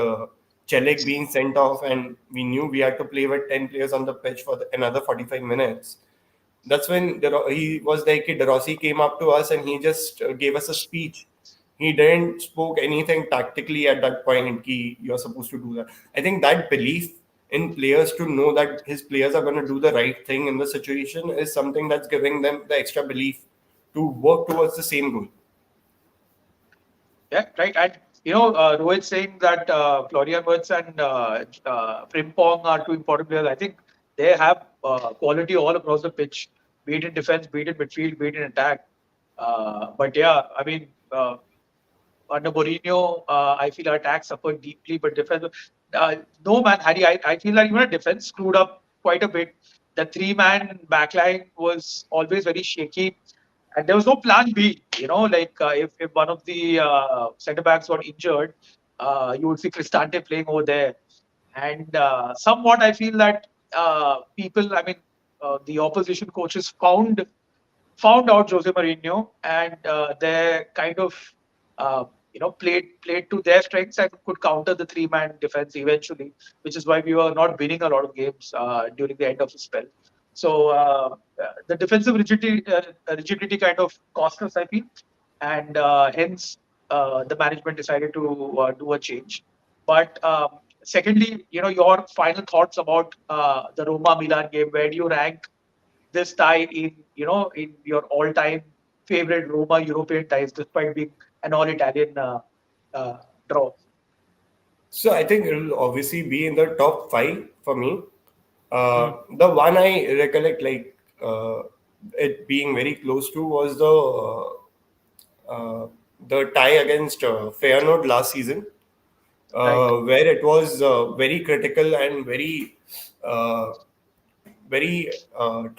Celik being sent off and we knew we had to play with 10 players on the pitch for another 45 minutes. That's when he was like, De Rossi came up to us and he just gave us a speech. He didn't spoke anything tactically at that point. Ki, you're supposed to do that. I think that belief in players to know that his players are going to do the right thing in the situation is something that's giving them the extra belief to work towards the same goal. Yeah. Right. And Rohit saying that Florian Wirtz and Frimpong are two important players. I think they have quality all across the pitch, be it in defense, be it in midfield, be it in attack. But yeah, I mean, under Mourinho, I feel our attack suffered deeply, but defense. No man, Harry. I feel like even defense screwed up quite a bit. The three-man backline was always very shaky, and there was no plan B. If one of the centre backs got injured, you would see Cristante playing over there, and somewhat I feel that the opposition coaches found out Jose Mourinho, and they kind of played to their strengths and could counter the three-man defense eventually, which is why we were not winning a lot of games during the end of the spell. So the defensive rigidity kind of cost us, I feel, and hence the management decided to do a change. But secondly, your final thoughts about the Roma Milan game. Where do you rank this tie in your all-time favorite Roma European ties, despite being an all-Italian uh, draw? So I think it'll obviously be in the top five for me. Hmm. The one I recollect, it being very close to, was the tie against Feyenoord last season, Right. where it was very critical and very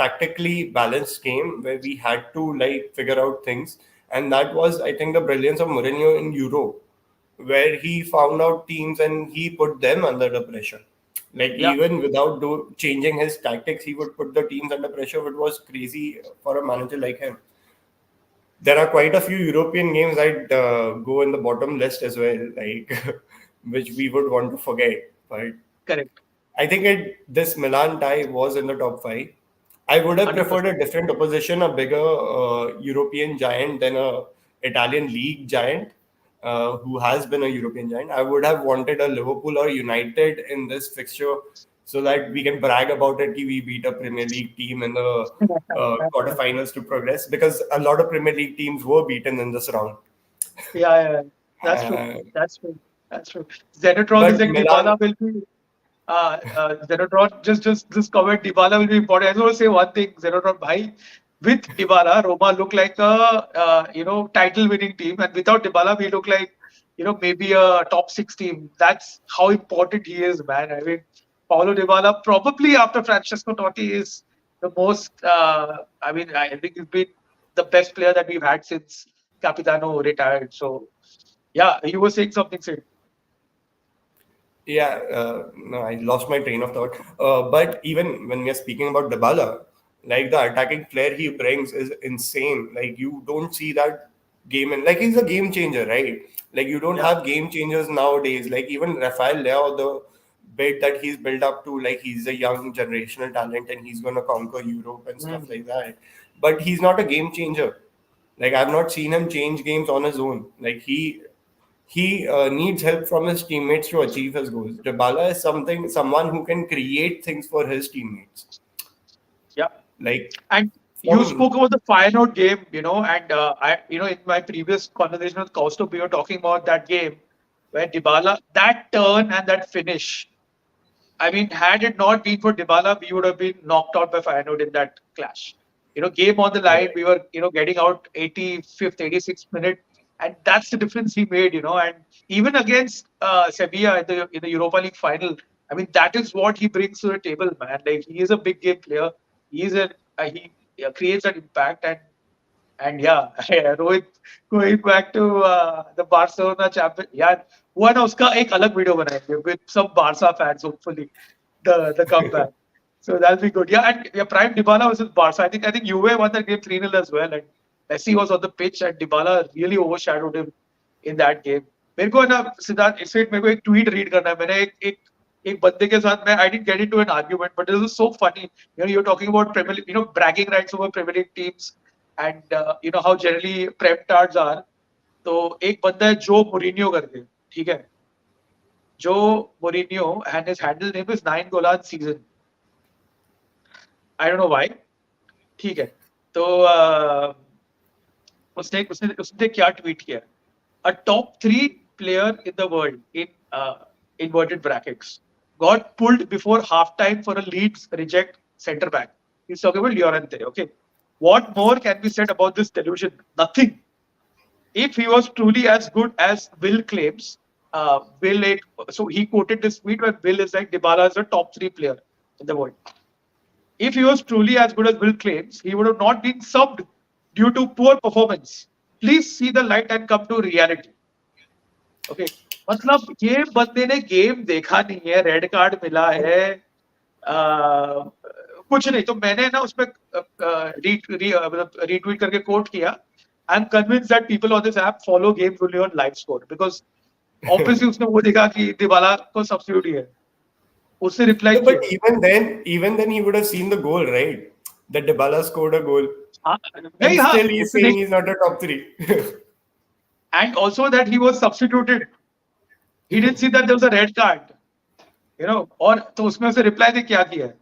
tactically balanced game where we had to like figure out things, and that was, I think, the brilliance of Mourinho in Euro, where he found out teams and he put them under the pressure. Like Yeah. even without changing his tactics, he would put the teams under pressure. It was crazy for a manager like him. There are quite a few European games I'd go in the bottom list as well, like which we would want to forget. But Correct. I think this Milan tie was in the top five. I would have preferred 100%. a different opposition, a bigger European giant than a Italian league giant, who has been a European giant. I would have wanted a Liverpool or United in this fixture so that we can brag about it. Ki we beat a Premier League team in the quarterfinals to progress, because a lot of Premier League teams were beaten in this round. Yeah, yeah, yeah. That's true. Uh, That's true. That's true. Zenotron is but like Milan, Dybala will be. Zenotron, just comment. Dybala will be important. I just want to say one thing. Zenotron, bhai, with Dybala, Roma look like a title-winning team, and without Dybala, we look like maybe a top 6 team. That's how important he is, man. I mean, Paulo Dybala probably after Francesco Totti is the most. I mean, I think he's been the best player that we've had since Capitano retired. So yeah, you were saying something, Sid. yeah, no, I lost my train of thought. But even when we are speaking about Dybala, like the attacking flair he brings is insane. Like you don't see that game, and like he's a game changer, right? Like you don't Yeah. have game changers nowadays. Like even Rafael Leao, the bit that he's built up to, like he's a young generational talent and he's gonna conquer Europe and stuff Mm. like that. But he's not a game changer. Like I've not seen him change games on his own. Like he needs help from his teammates to achieve his goals. Dybala is someone who can create things for his teammates. Yeah. Like And you from spoke about the Feyenoord game, and in my previous conversation with Kaustup, we were talking about that game where Dybala, that turn and that finish. I mean, had it not been for Dybala, we would have been knocked out by Feyenoord in that clash. Game on the line, we were, getting out 85th, 86th minute, and that's the difference he made, And even against Sevilla in the Europa League final, I mean, that is what he brings to the table, man. Like he is a big game player. He is a he creates an impact, and yeah, Rohit, going back to the Barcelona champion, यार हुआ ना उसका एक अलग video बनाएंगे with some Barca fans hopefully the comeback. So that'll be good. Yeah, and yeah, Prime Dybala versus Barca. I think Juve won that game 3-0 as well, and Messi was on the pitch, and Dybala really overshadowed him in that game. मेरे को है ना सिद्धार्थ इससे मेरे को एक tweet read करना है मैंने एक एक बंदे के साथ मैं I didn't get into an argument but this is so funny you're talking about Premier League, bragging rights over Premier League teams and how generally prep cards are. तो एक बंदा है जो मोरिनियो करके ठीक है जो Mourinho and his handle name is 9 goal season. I don't know why. ठीक है तो उसने उसने उसने क्या ट्वीट किया a top 3 player in the world in inverted brackets got pulled before halftime for a Leeds reject center back. He's talking about Llorente. Okay, what more can be said about this delusion? Nothing. If he was truly as good as Will claims, so he quoted this tweet where Will is like Dybala is a top 3 player in the world. If he was truly as good as Will claims, he would have not been subbed due to poor performance. Please see the light and come to reality. Okay मतलब ये बंदे ने game देखा नहीं है red card मिला है कुछ नहीं तो मैंने ना उसमें रीट्वीट करके कोट किया I am convince that people on this app follow games only on live score because obviously उसने वो देखा कि दिबाला को सब्स्टिट्यूट ही है उसने रिप्लाई no, but किया even then he would have seen the goal, right? that Dybala scored a goal, हाँ, नहीं and हाँ still he's उसने saying देख, he's not a top three. and also that he was substituted. He didn't see that there was a red card. और तो उसमें उसे reply दे क्या किया है?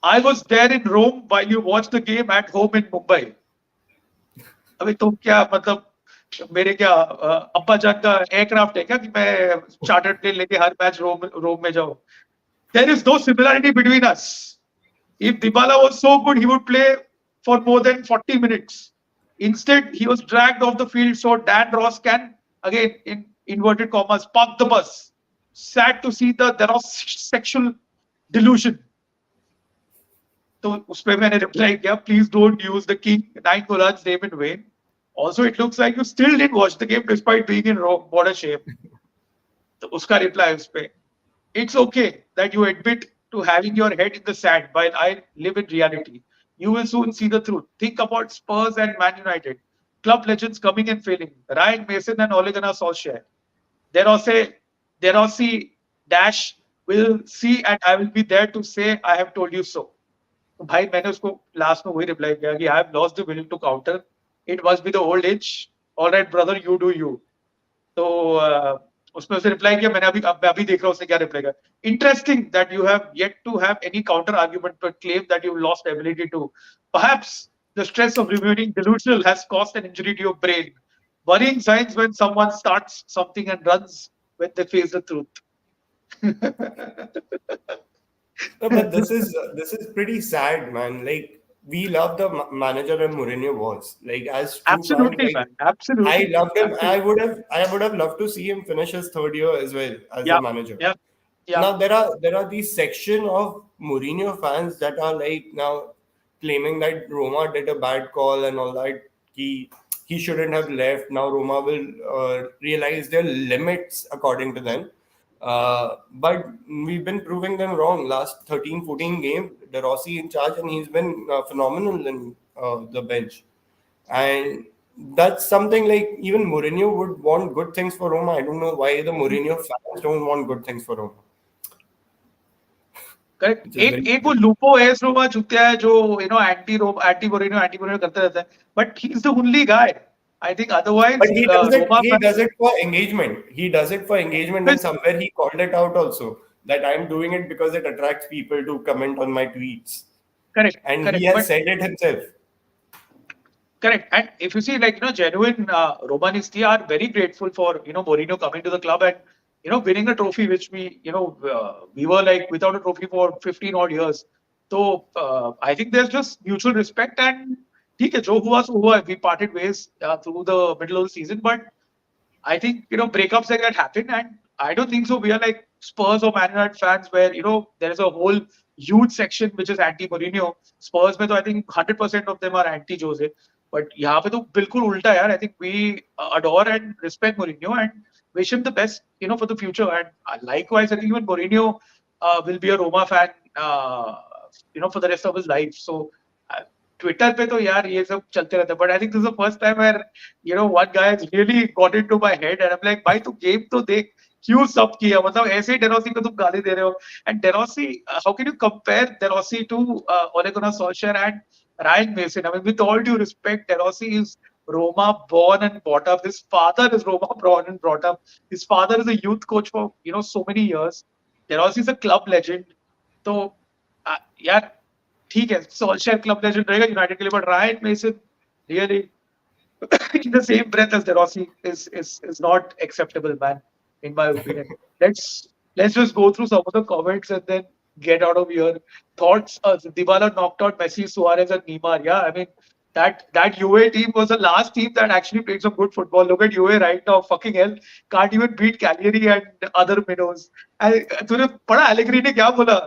I was there in Rome while you watched the game at home in Mumbai. अबे तुम क्या मतलब मेरे क्या अब्बा जान का एयरक्राफ्ट है क्या कि मैं चार्टर्ड प्लेन लेके हर मैच रोम रोम में जाऊं? There is no similarity between us. If Dybala was so good, he would play for more than 40 minutes. Instead, he was dragged off the field so Dan Ross can, again, in inverted commas, park the bus. Sad to see there was sexual delusion. तो उस पे मैंने reply किया, please don't use the king nine golas name in vain. Also, it looks like you still didn't watch the game despite being in Rome. What a shame. तो उसका reply उस पे, it's okay that you admit to having your head in the sand while I live in reality. You will soon see the truth. Think about Spurs and Man United. Club legends coming and failing. Ryan Mason and Ole Gunnar Solskjaer. Derossi dash will see and I will be there to say I have told you so. तो भाई मैंने उसको last में वही reply किया कि I have lost the will to counter. It must be the old age. Alright brother, you do you. तो उसमें उसे रिप्लाई किया मैंने. अभी देख रहा हूँ उसने क्या रिप्लाई किया. Interesting that you have yet to have any counter argument but claim that you lost ability to. Perhaps the stress of remaining delusional has caused an injury to your brain. Worrying signs when someone starts something and runs when they face the truth. No, but this is pretty sad, man. Like we love the manager and Mourinho was. Like as true fans, Absolutely, like man. Absolutely. I loved him. I Absolutely. would have I would have loved to see him finish his third year as well as the Yeah. manager. Yeah. Yeah. Now there are these section of Mourinho fans that are like now claiming that Roma did a bad call and all that. He shouldn't have left. Now Roma will realize their limits according to them. But we've been proving them wrong. Last 13, 14 games, De Rossi in charge, and he's been phenomenal in the bench. And that's something like even Mourinho would want good things for Roma. I don't know why the Mourinho fans don't want good things for Roma. Correct. Which is एक very एक वो लूपो S Roma चुतिया है जो anti Moreno करते रहता है. But he is the only guy. I think but otherwise he does it Roma he fan. does it for engagement. He does it for engagement and somewhere he called it out also that I'm doing it because it attracts people to comment on my tweets. Correct And he correct has but said it himself. correct. And if you see, like, genuine Romanisti are very grateful for, Mourinho coming to the club and, winning a trophy, which we were like without a trophy for 15 odd years. So I think there's just mutual respect and ठीक है, जो हुआ सो हुआ. We parted ways through the middle of the season, but I think breakups like that happen, and I don't think so. We are like Spurs or Man United fans, where there is a whole huge section which is anti Mourinho. Spurs में तो I think 100% of them are anti Jose, but यहाँ पे तो बिल्कुल उल्टा यार. I think we adore and respect Mourinho and wish him the best, for the future. And likewise, I think even Mourinho will be a Roma fan, for the rest of his life. So. Twitter पे तो यार ये सब चलते रहता है. But I think this is the first time where one guy has really got into my head and I am like भाई तू गेम तो देख, क्यों सब किया. मतलब ऐसे ही डेरोसी को तुम गाली दे रहे हो. And De Rossi, how can you compare De Rossi to Ole Gunnar Solskjaer and Ryan Mason? I mean, with all due respect, Derossi is Roma born and brought up. His father is Roma born and brought up. His father is a youth coach for so many years. Derossi is a club legend. तो यार ठीक है, सोल्शर club legend रहेगा United के लिए, but Ryan mason really in the same breath as De Rossi is not acceptable, man, in my opinion. Let's just go through some of the comments and then get out of here. Thoughts: Dybala knocked out Messi, Suarez, and Neymar. Yeah, I mean that UA team was the last team that actually played some good football. Look at UA right now. Fucking hell, can't even beat Cagliari and other minnows. तूने पढ़ा Allegri ने क्या बोला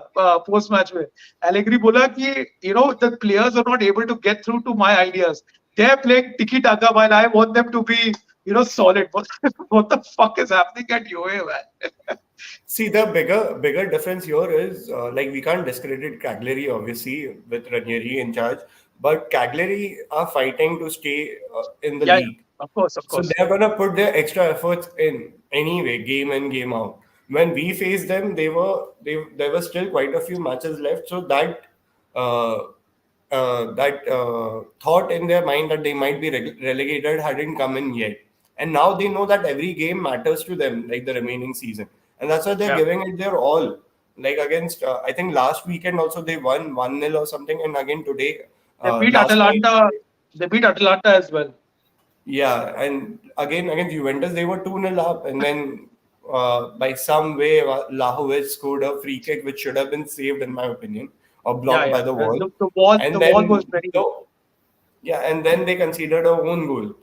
post match में? Allegri बोला कि the players are not able to get through to my ideas. They're playing tiki taka while I want them to be, solid. What the fuck is happening at UA, man? See, the bigger difference here is like we can't discredit Cagliari obviously with Ranieri in charge, but Cagliari are fighting to stay in the Yeah, league. of course, of So course. they're gonna put their extra efforts in anyway, game in, game out. When we faced them, there were still quite a few matches left, so that uh, thought in their mind that they might be relegated hadn't come in yet. And now they know that every game matters to them, like the remaining season. And that's why they're Yeah. giving it their all. Like against, I think last weekend also they won 1-0 or something. And again today, They beat last night, Atalanta. They beat Atalanta as well. yeah. And again, against Juventus, they were 2-0 up. And then by some way, Lahovic scored a free kick, which should have been saved, in my opinion, or Yeah, blocked yeah. by the wall. The And wall was then very good. the yeah, and then they considered a own goal,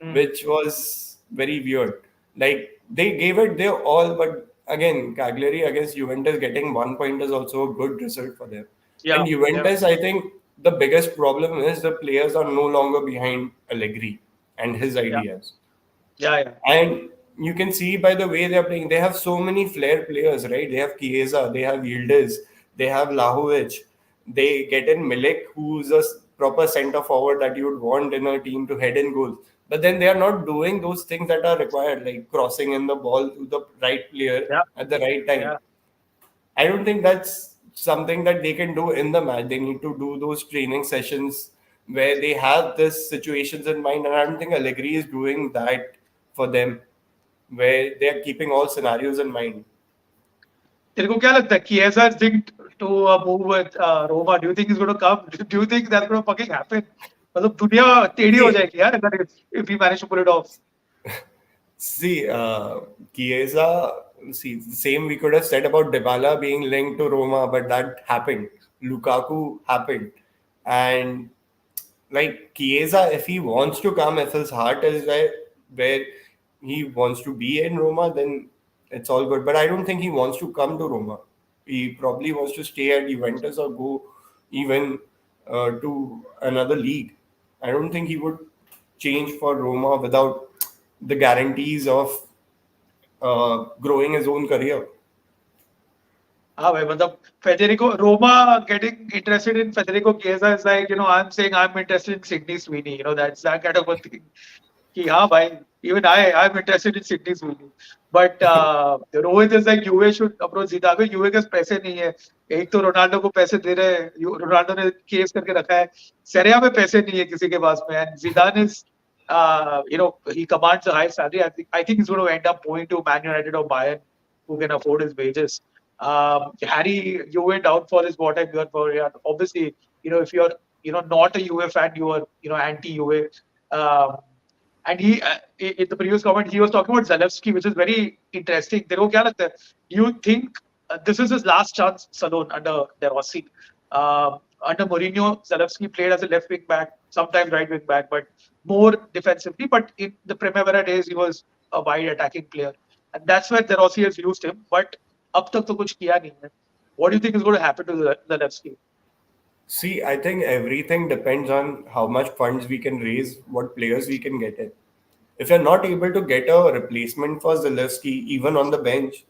Mm. which was very weird. Like they gave it their all, but again, Cagliari against Juventus getting 1 point is also a good result for them. Yeah, And yeah, Juventus, I think the biggest problem is the players are no longer behind Allegri and his yeah, ideas. yeah, yeah, And you can see by the way they're playing, they have so many flair players, right? They have Chiesa, they have Yildiz, they have Lahovic, they get in Milik, who's a proper centre forward that you would want in a team to head in goals. But then they are not doing those things that are required, like crossing in the ball to the right player yeah, at the right time. yeah. I don't think that's something that they can do in the match. They need to do those training sessions where they have these situations in mind, and I don't think Allegri is doing that for them, where they are keeping all scenarios in mind. तेरे को क्या लगता है Chiesa is linked to a move with Roma? Do you think he's going to come? Do you think that's going to fucking happen? मतलब दुनिया टेढ़ी हो See, जाएगी यार अगर if he manage to pull it off. see, Chiesa, see, the same we could have said about Dybala being linked to Roma, but that happened. Lukaku happened. And like Chiesa, if he wants to come, if his heart is where he wants to be in Roma, then it's all good. But I don't think he wants to come to Roma. He probably wants to stay at Juventus or go even to another league. I don't think he would change for Roma without the guarantees of growing his own career. हाँ भाई मतलब Federico Roma getting interested in Federico Chiesa is like I'm saying I'm interested in Sydney Sweeney. That's that kind of a thing. कि हाँ भाई even I'm interested in Sydney Sweeney. But Rohit is like UA should approach Zidane. UA के पास पैसे नहीं है. एक तो Ronaldo को पैसे दे रहे हैं. रोनाल्डो ने केस करके रखा है. सेरिया में पैसे नहीं है किसी के पास में. And Zidane is he commands a high salary. I think he's going to end up going to Man United or Bayern, who can afford his wages. Harry, UA downfall is what I'm here for. Yeah. Obviously, if you're not a UA fan, you are anti UA. Um, and he in the previous comment he was talking about Zalewski, which is very interesting. तेरे को क्या लगता है? You think this is his last chance, Salon, under De Rossi? Under Mourinho, Zalewski played as a left wing back, sometimes right wing back, but more defensively. But in the Primavera days, he was a wide attacking player, and that's where De Rossi has used him. But अब तक तो कुछ किया नहीं है. What do you think is going to happen to Zalewski? See, I think everything depends on how much funds we can raise, what players we can get in. If you're not able to get a replacement for Zalewski, even on the bench,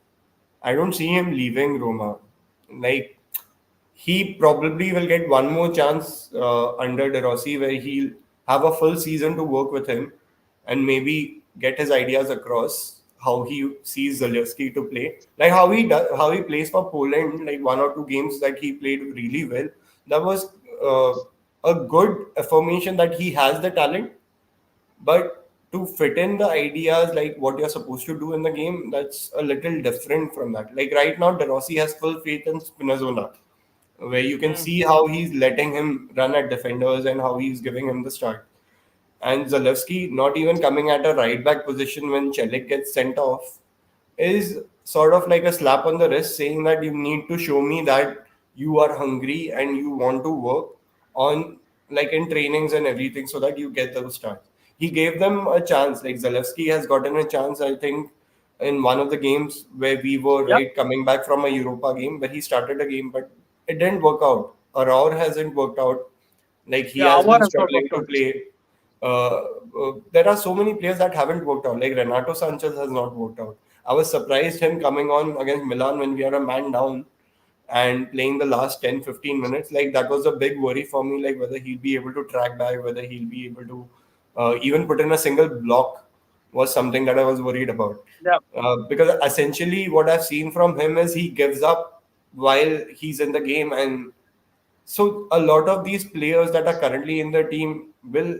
I don't see him leaving Roma. Like, he probably will get one more chance under De Rossi where he'll have a full season to work with him and maybe get his ideas across how he sees Zalewski to play. Like how he plays for Poland, like one or two games that he played really well. That was a good affirmation that he has the talent, but to fit in the ideas like what you're supposed to do in the game, that's a little different from that. Like right now, De Rossi has full faith in Spinazzola, where you can Mm. see how he's letting him run at defenders and how he's giving him the start. And Zalewski not even coming at a right back position when Celik gets sent off is sort of like a slap on the wrist saying that you need to show me that you are hungry and you want to work on like in trainings and everything so that you get those starts. He gave them a chance. Like Zalewski has gotten a chance, I think, in one of the games where we were Yeah, right coming back from a Europa game where he started a game, but it didn't work out. Aurora hasn't worked out. Like he yeah. has Our been has not struggling worked to out. play. There are so many players that haven't worked out. Like Renato Sanchez has not worked out. I was surprised him coming on against Milan when we are a man down and playing the last 10-15 minutes. Like that was a big worry for me, like whether he'll be able to track back, whether he'll be able to even put in a single block was something that I was worried about. Yeah, Because essentially what I've seen from him is he gives up while he's in the game, and So a lot of these players that are currently in the team will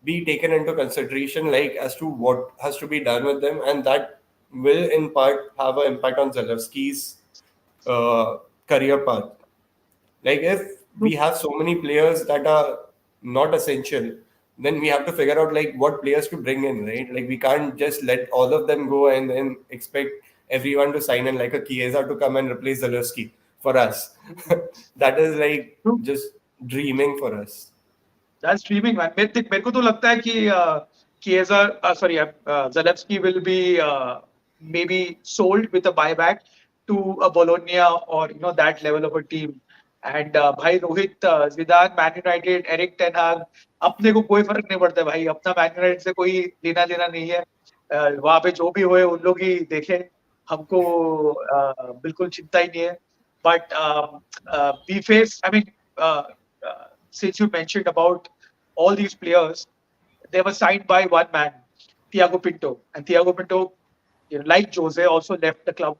be taken into consideration, like as to what has to be done with them, and that will in part have an impact on Zalewski's career path. Like if we have so many players that are not essential, then we have to figure out like what players to bring in, right? Like we can't just let all of them go and then expect everyone to sign in like a Chiesa to come and replace Zalewski for us. That is like True. just dreaming for us. That's streaming, man. मेरे को तो लगता है कि Chiesa, Zalewski will be maybe sold with a buyback to a Bologna or that level of a team. And भाई Rohit, Zidane, Man United, Eric Ten Hag, अपने को कोई फर्क नहीं पड़ता है भाई. अपना Man United से कोई लेना देना नहीं है. वहां पे जो भी होए उन लोग ही देखें. हमको बिल्कुल चिंता ही नहीं है. But we face, I mean, since you mentioned about all these players, they were signed by one man, Thiago Pinto. And Thiago Pinto, like Jose, also left the club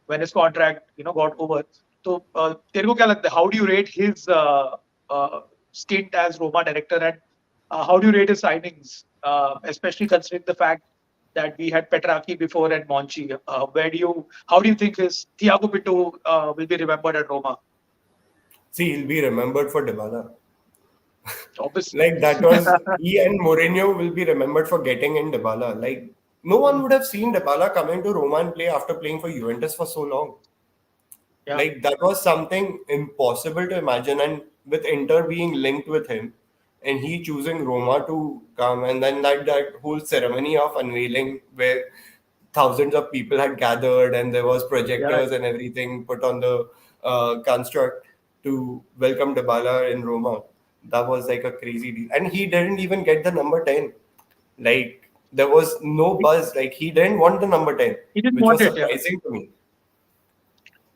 when his contract, got over. So, तेरे को क्या लगता है? How do you rate his stint as Roma director, and how do you rate his signings, especially considering the fact that we had Petraki before and Monchi? How do you think his Thiago Pinto will be remembered at Roma? See, he'll be remembered for Dybala. Obviously, Like that was he and Mourinho will be remembered for getting in Dybala. Like no one would have seen Dybala coming to Roma and play after playing for Juventus for so long. yeah, Like that was something impossible to imagine, and with Inter being linked with him, and he choosing Roma to come, and then that whole ceremony of unveiling where thousands of people had gathered, and there was yeah. projectors and everything put on the construct to welcome Dybala in Roma. That was like a crazy deal, and he didn't even get the number 10. Like there was no buzz. Like he didn't want the number 10, He didn't which was want it. Yeah, surprising to me.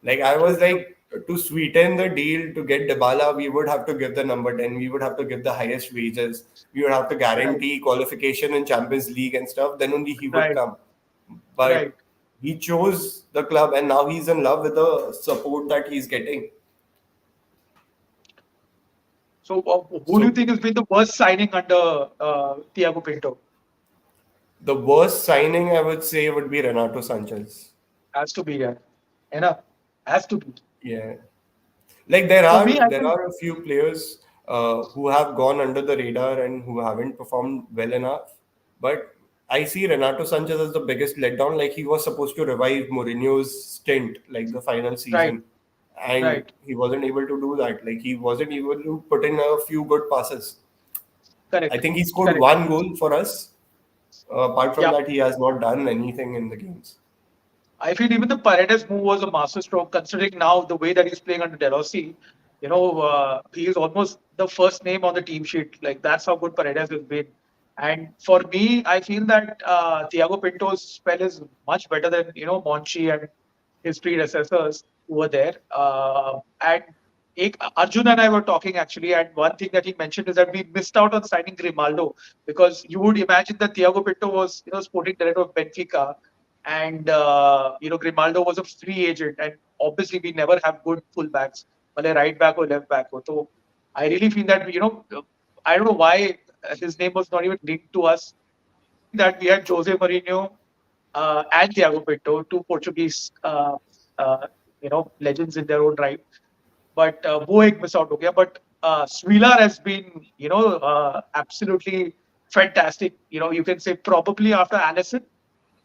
Like I true, was true. like, to sweeten the deal to get Dybala, we would have to give the number 10. We would have to give the highest wages. We would have to Right, guarantee qualification in Champions League and stuff. Then only he would right, come. right. But he chose the club, and now he's in love with the support that he's getting. So, who do you So think has been the worst signing under Thiago Pinto? the worst signing I would say would be Renato Sanchez. Has to be, yeah. Enough. Has to be. Yeah. Like there For me, are I there think are a few players who have gone under the radar and who haven't performed well enough. But I see Renato Sanchez as the biggest letdown. Like he was supposed to revive Mourinho's stint, like the final right, season, and right, he wasn't able to do that. Like he wasn't able to put in a few good passes. I correct, think he scored correct. one goal for us. Apart from Yeah. that, he has not done anything in the games. I feel even the Paredes move was a masterstroke, considering now the way that he's playing under De Rossi. He is almost the first name on the team sheet. Like that's how good Paredes has been. And for me, I feel that Thiago Pinto's spell is much better than Monchi and his predecessors who were there. And Arjun and I were talking actually, and one thing that he mentioned is that we missed out on signing Grimaldo, because you would imagine that Thiago Pinto was sporting director of Benfica, and Grimaldo was a free agent, and obviously we never have good fullbacks, whether right back or left back. So I really feel that I don't know why his name was not even linked to us, considering that we had Jose Mourinho and Thiago Pinto, two Portuguese legends in their own right. But वो एक miss out हो गया. But Swilar has been absolutely fantastic. You can say probably after Allison,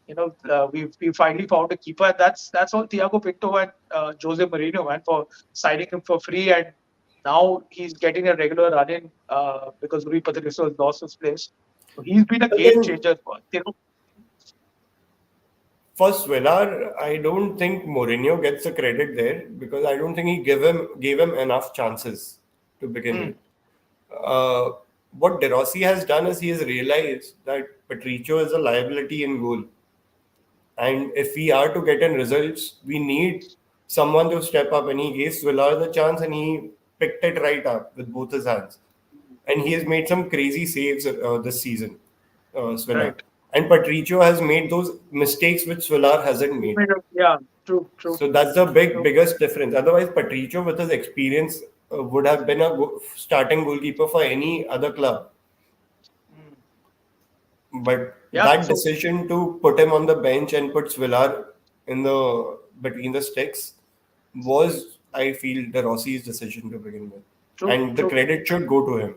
we finally found a keeper. And that's all Thiago Pinto and Jose Mourinho, man, for signing him for free, and now he's getting a regular run in because Rui Patricio has lost his place. So he's been a But game then changer for Swilar, I don't think Mourinho gets the credit there because I don't think he gave him enough chances to begin Hmm. with. Uh, what De Rossi has done is he has realized that Patricio is a liability in goal, and if we are to get in results, we need someone to step up. And he gave Swilar the chance, and he picked it right up with both his hands. And he has made some crazy saves this season, Swilar. Right. And Patricio has made those mistakes which Swilar hasn't made. Yeah, true, true, So that's the true. biggest difference. Otherwise, Patricio with his experience would have been a starting goalkeeper for any other club. Mm. But Yeah. that So decision to put him on the bench and put Villar in the between the sticks was, I feel, the Rossi's decision to begin with, true. and the True. credit should go to him.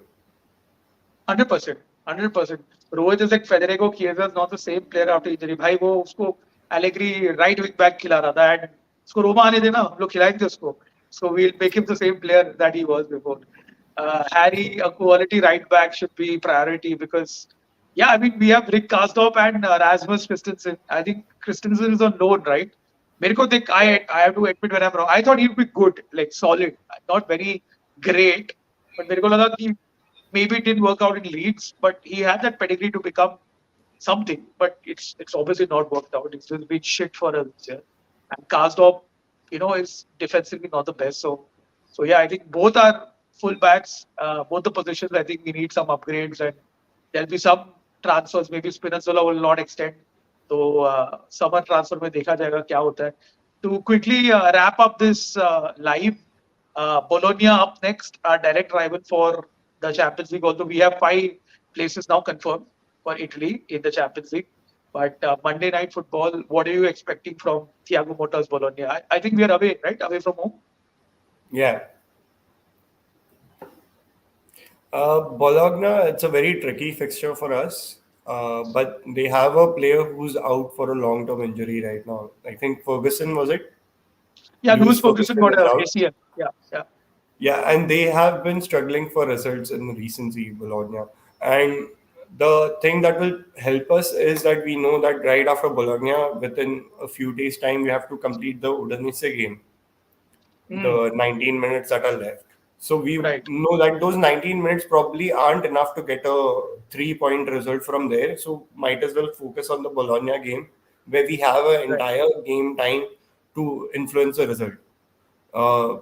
100%, 100%. Rohit is like Federico Chiesa is not the same player after injury भाई वो उसको Allegri right wing back खिला रहा था and उसको रोमा आने देना हम लोग खिलाएंगे उसको so we will make him the same player that he was before Harry a quality right back should be priority because yeah I mean we have Rick Karsdorp and Rasmus Christensen. I think Christensen is on loan, right? मेरे को देख I have to admit when I'm wrong. I thought he'd be good, like solid, not very great, but मेरे को लगा कि maybe it didn't work out in Leeds, but he had that pedigree to become something. But it's obviously not worked out. It's just been shit for us this year. And Karsdorp, is defensively not the best. So yeah, I think both are fullbacks, both the positions. I think we need some upgrades, and there'll be some transfers. Maybe Spinazzola will not extend. So summer transfer में देखा जाएगा क्या होता है. To quickly wrap up this live, Bologna up next, our direct rival for the Champions League. Although we have 5 places now confirmed for Italy in the Champions League. But Monday night football, what are you expecting from Thiago Motta's Bologna? I think we are away, right? Away from home. Yeah. Bologna, it's a very tricky fixture for us. But they have a player who's out for a long-term injury right now. I think Ferguson, was it? Yeah, Lewis Lewis Ferguson Ferguson got is a out. ACL. Yeah, yeah, Yeah, and they have been struggling for results in recency, Bologna. And the thing that will help us is that we know that right after Bologna, within a few days' time, we have to complete the Udinese game, mm, the 19 minutes that are left. So we right, know that those 19 minutes probably aren't enough to get a 3-point result from there. So might as well focus on the Bologna game, where we have an right, entire game time to influence the result. Uh,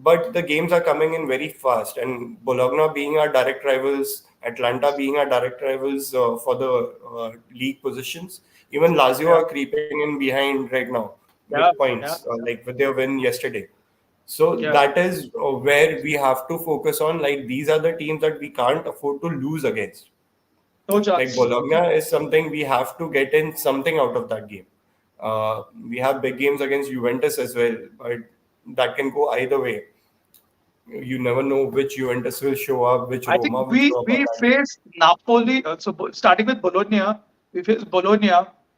but the games are coming in very fast, and Bologna being our direct rivals, Atlanta being our direct rivals for the league positions, even Lazio yeah, are creeping in behind right now with yeah, points, yeah, like with their win yesterday. So yeah. that is where we have to focus on. Like these are the teams that we can't afford to lose against. No Like chance. Bologna is something we have to get in something out of that game. We have big games against Juventus as well, but that can go either way. You never know which Juventus will show up, which I think Roma will we show up on we that day. faced Napoli. Starting with Bologna, we faced Bologna.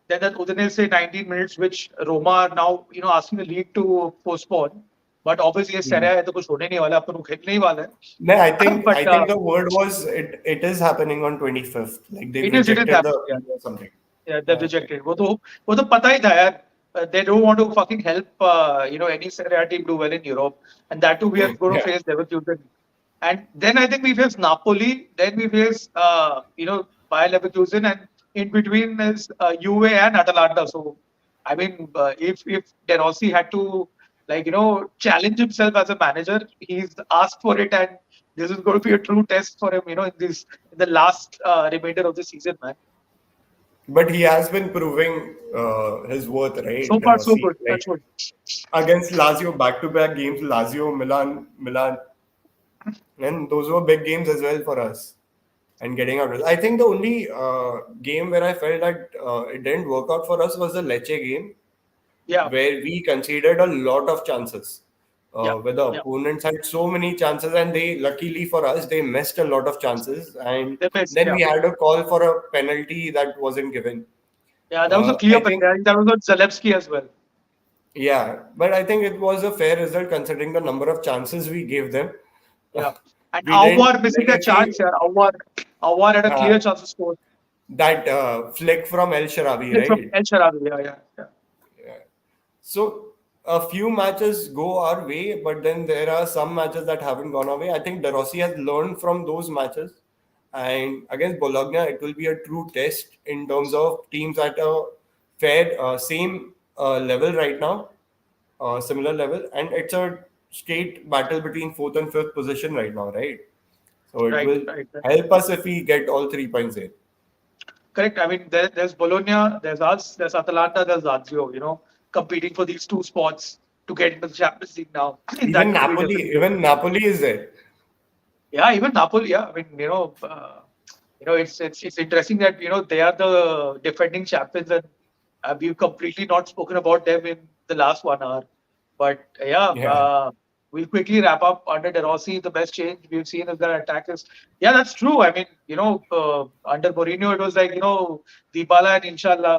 Then that Udinese 19 minutes, which Roma are now asking the league to postpone. But obviously ये Hmm. Serie A है तो कुछ होने नहीं वाला, अपन को खेलने ही वाला No, I है. think But I think the word was it is happening on 25th. Like they've it is rejected the happening. Yeah. appeal or something. Yeah, they've Yeah. rejected. वो तो पता ही था यार. They don't want to fucking help any Serie A team do well in Europe, and that too we are going to Yeah. face Leverkusen. And then I think we face Napoli. Then we face Bayer Leverkusen, and in between is Juve and Atalanta. So I mean, if De Rossi had to challenge himself as a manager, he's asked for it, and this is going to be a true test for him. In the last remainder of the season, man. But he has been proving his worth, right? So far, so See, good. like That's what. against Lazio, back-to-back games, Lazio, Milan, and those were big games as well for us. And getting out. I think the only game where I felt that it didn't work out for us was the Lecce game, Yeah, where we conceded a lot of chances. yeah, Where the yeah. opponents had so many chances, and they, luckily for us, they missed a lot of chances. And The best. then Yeah, we had a call for a penalty that wasn't given. yeah. That was a clear I penalty. think, I think that was on Zalewski as well. yeah, but I think it was a fair result considering the number of chances we gave them. Yeah, and We didn't, Awar missing like a I feel, chance here. Awar had a uh, clear chance to score. that flick from El Sharawi, It's from right? El Sharawi. Yeah, yeah, yeah. So a few matches go our way, but then there are some matches that haven't gone our way. I think De Rossi has learned from those matches, and against Bologna, it will be a true test in terms of teams at a fair same level right now, similar level, and it's a straight battle between fourth and fifth position right now, right? So it Right, will right, right. help us if we get all 3 points there. Correct. I mean, there's Bologna, there's us, there's Atalanta, there's Lazio. Competing for these 2 spots to get into the Champions League now. Even That could be Napoli, definitely. even Napoli is there. Yeah, even Napoli. Yeah, I mean, it's interesting that they are the defending champions, and we've completely not spoken about them in the last 1 hour. But yeah, Yeah. we'll quickly wrap up. Under De Rossi, the best change we've seen is their attack is. Yeah, that's true. I mean, under Mourinho, it was like Dybala and Inshallah.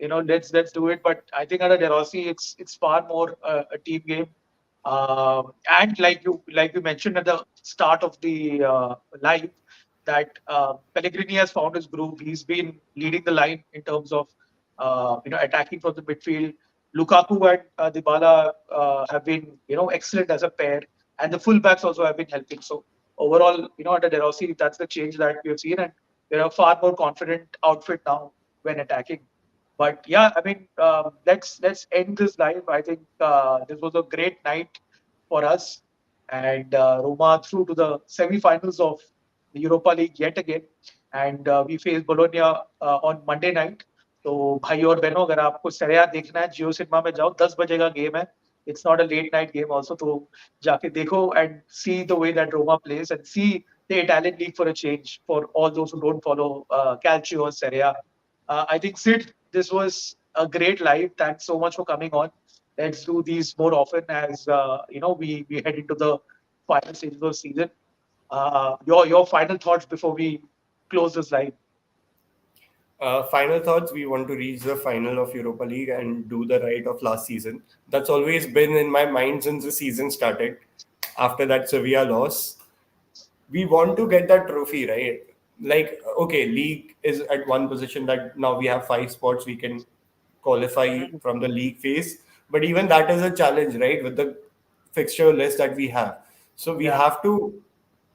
Let's do it. But I think under De Rossi, it's far more a team game. And like you mentioned at the start of the live, that Pellegrini has found his groove. He's been leading the line in terms of attacking from the midfield. Lukaku and Dybala have been excellent as a pair, and the fullbacks also have been helping. So overall, under De Rossi, that's the change that we have seen, and they're a far more confident outfit now when attacking. But yeah, I mean, let's end this live. I think this was a great night for us, and Roma through to the semi-finals of the Europa League yet again, and we face Bologna on Monday night. तो भाई और बहनों, अगर आपको सरेया देखना है, जियो cinema में जाओ, 10 बजे का गेम है. It's not a late night game also, तो जाके देखो and see the way that Roma plays and see the Italian league for a change for all those who don't follow Calcio or Serie A. I think Sid, this was a great live. Thanks so much for coming on. Let's do these more often as we head into the final stages of the season. Your final thoughts before we close this live. Final thoughts. We want to reach the final of Europa League and do the right of last season. That's always been in my mind since the season started. After that Sevilla loss, we want to get that trophy, right? Like, okay, league is at one position that now we have 5 spots we can qualify Mhm. from the league phase. But even that is a challenge, right? With the fixture list that we have. So we Yeah. have to,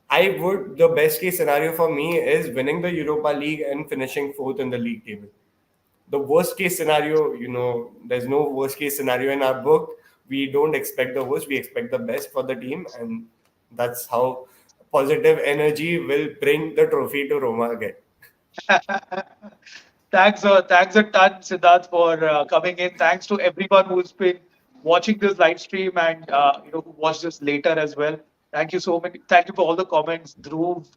I would, the best case scenario for me is winning the Europa League and finishing fourth in the league table. The worst case scenario, there's no worst case scenario in our book. We don't expect the worst, we expect the best for the team. And that's how positive energy will bring the trophy to Roma again. Thanks a ton, Siddharth, for coming in. Thanks to everyone who's been watching this live stream and who watched this later as well. Thank you so many. Thank you for all the comments, Dhruv,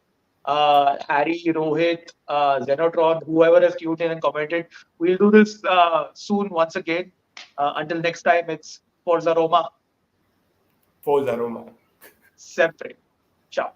Harry, Rohit, Zenotron, whoever has tuned in and commented. We'll do this soon once again. Until next time, it's Forza Roma, Forza Roma. sempre. Ciao.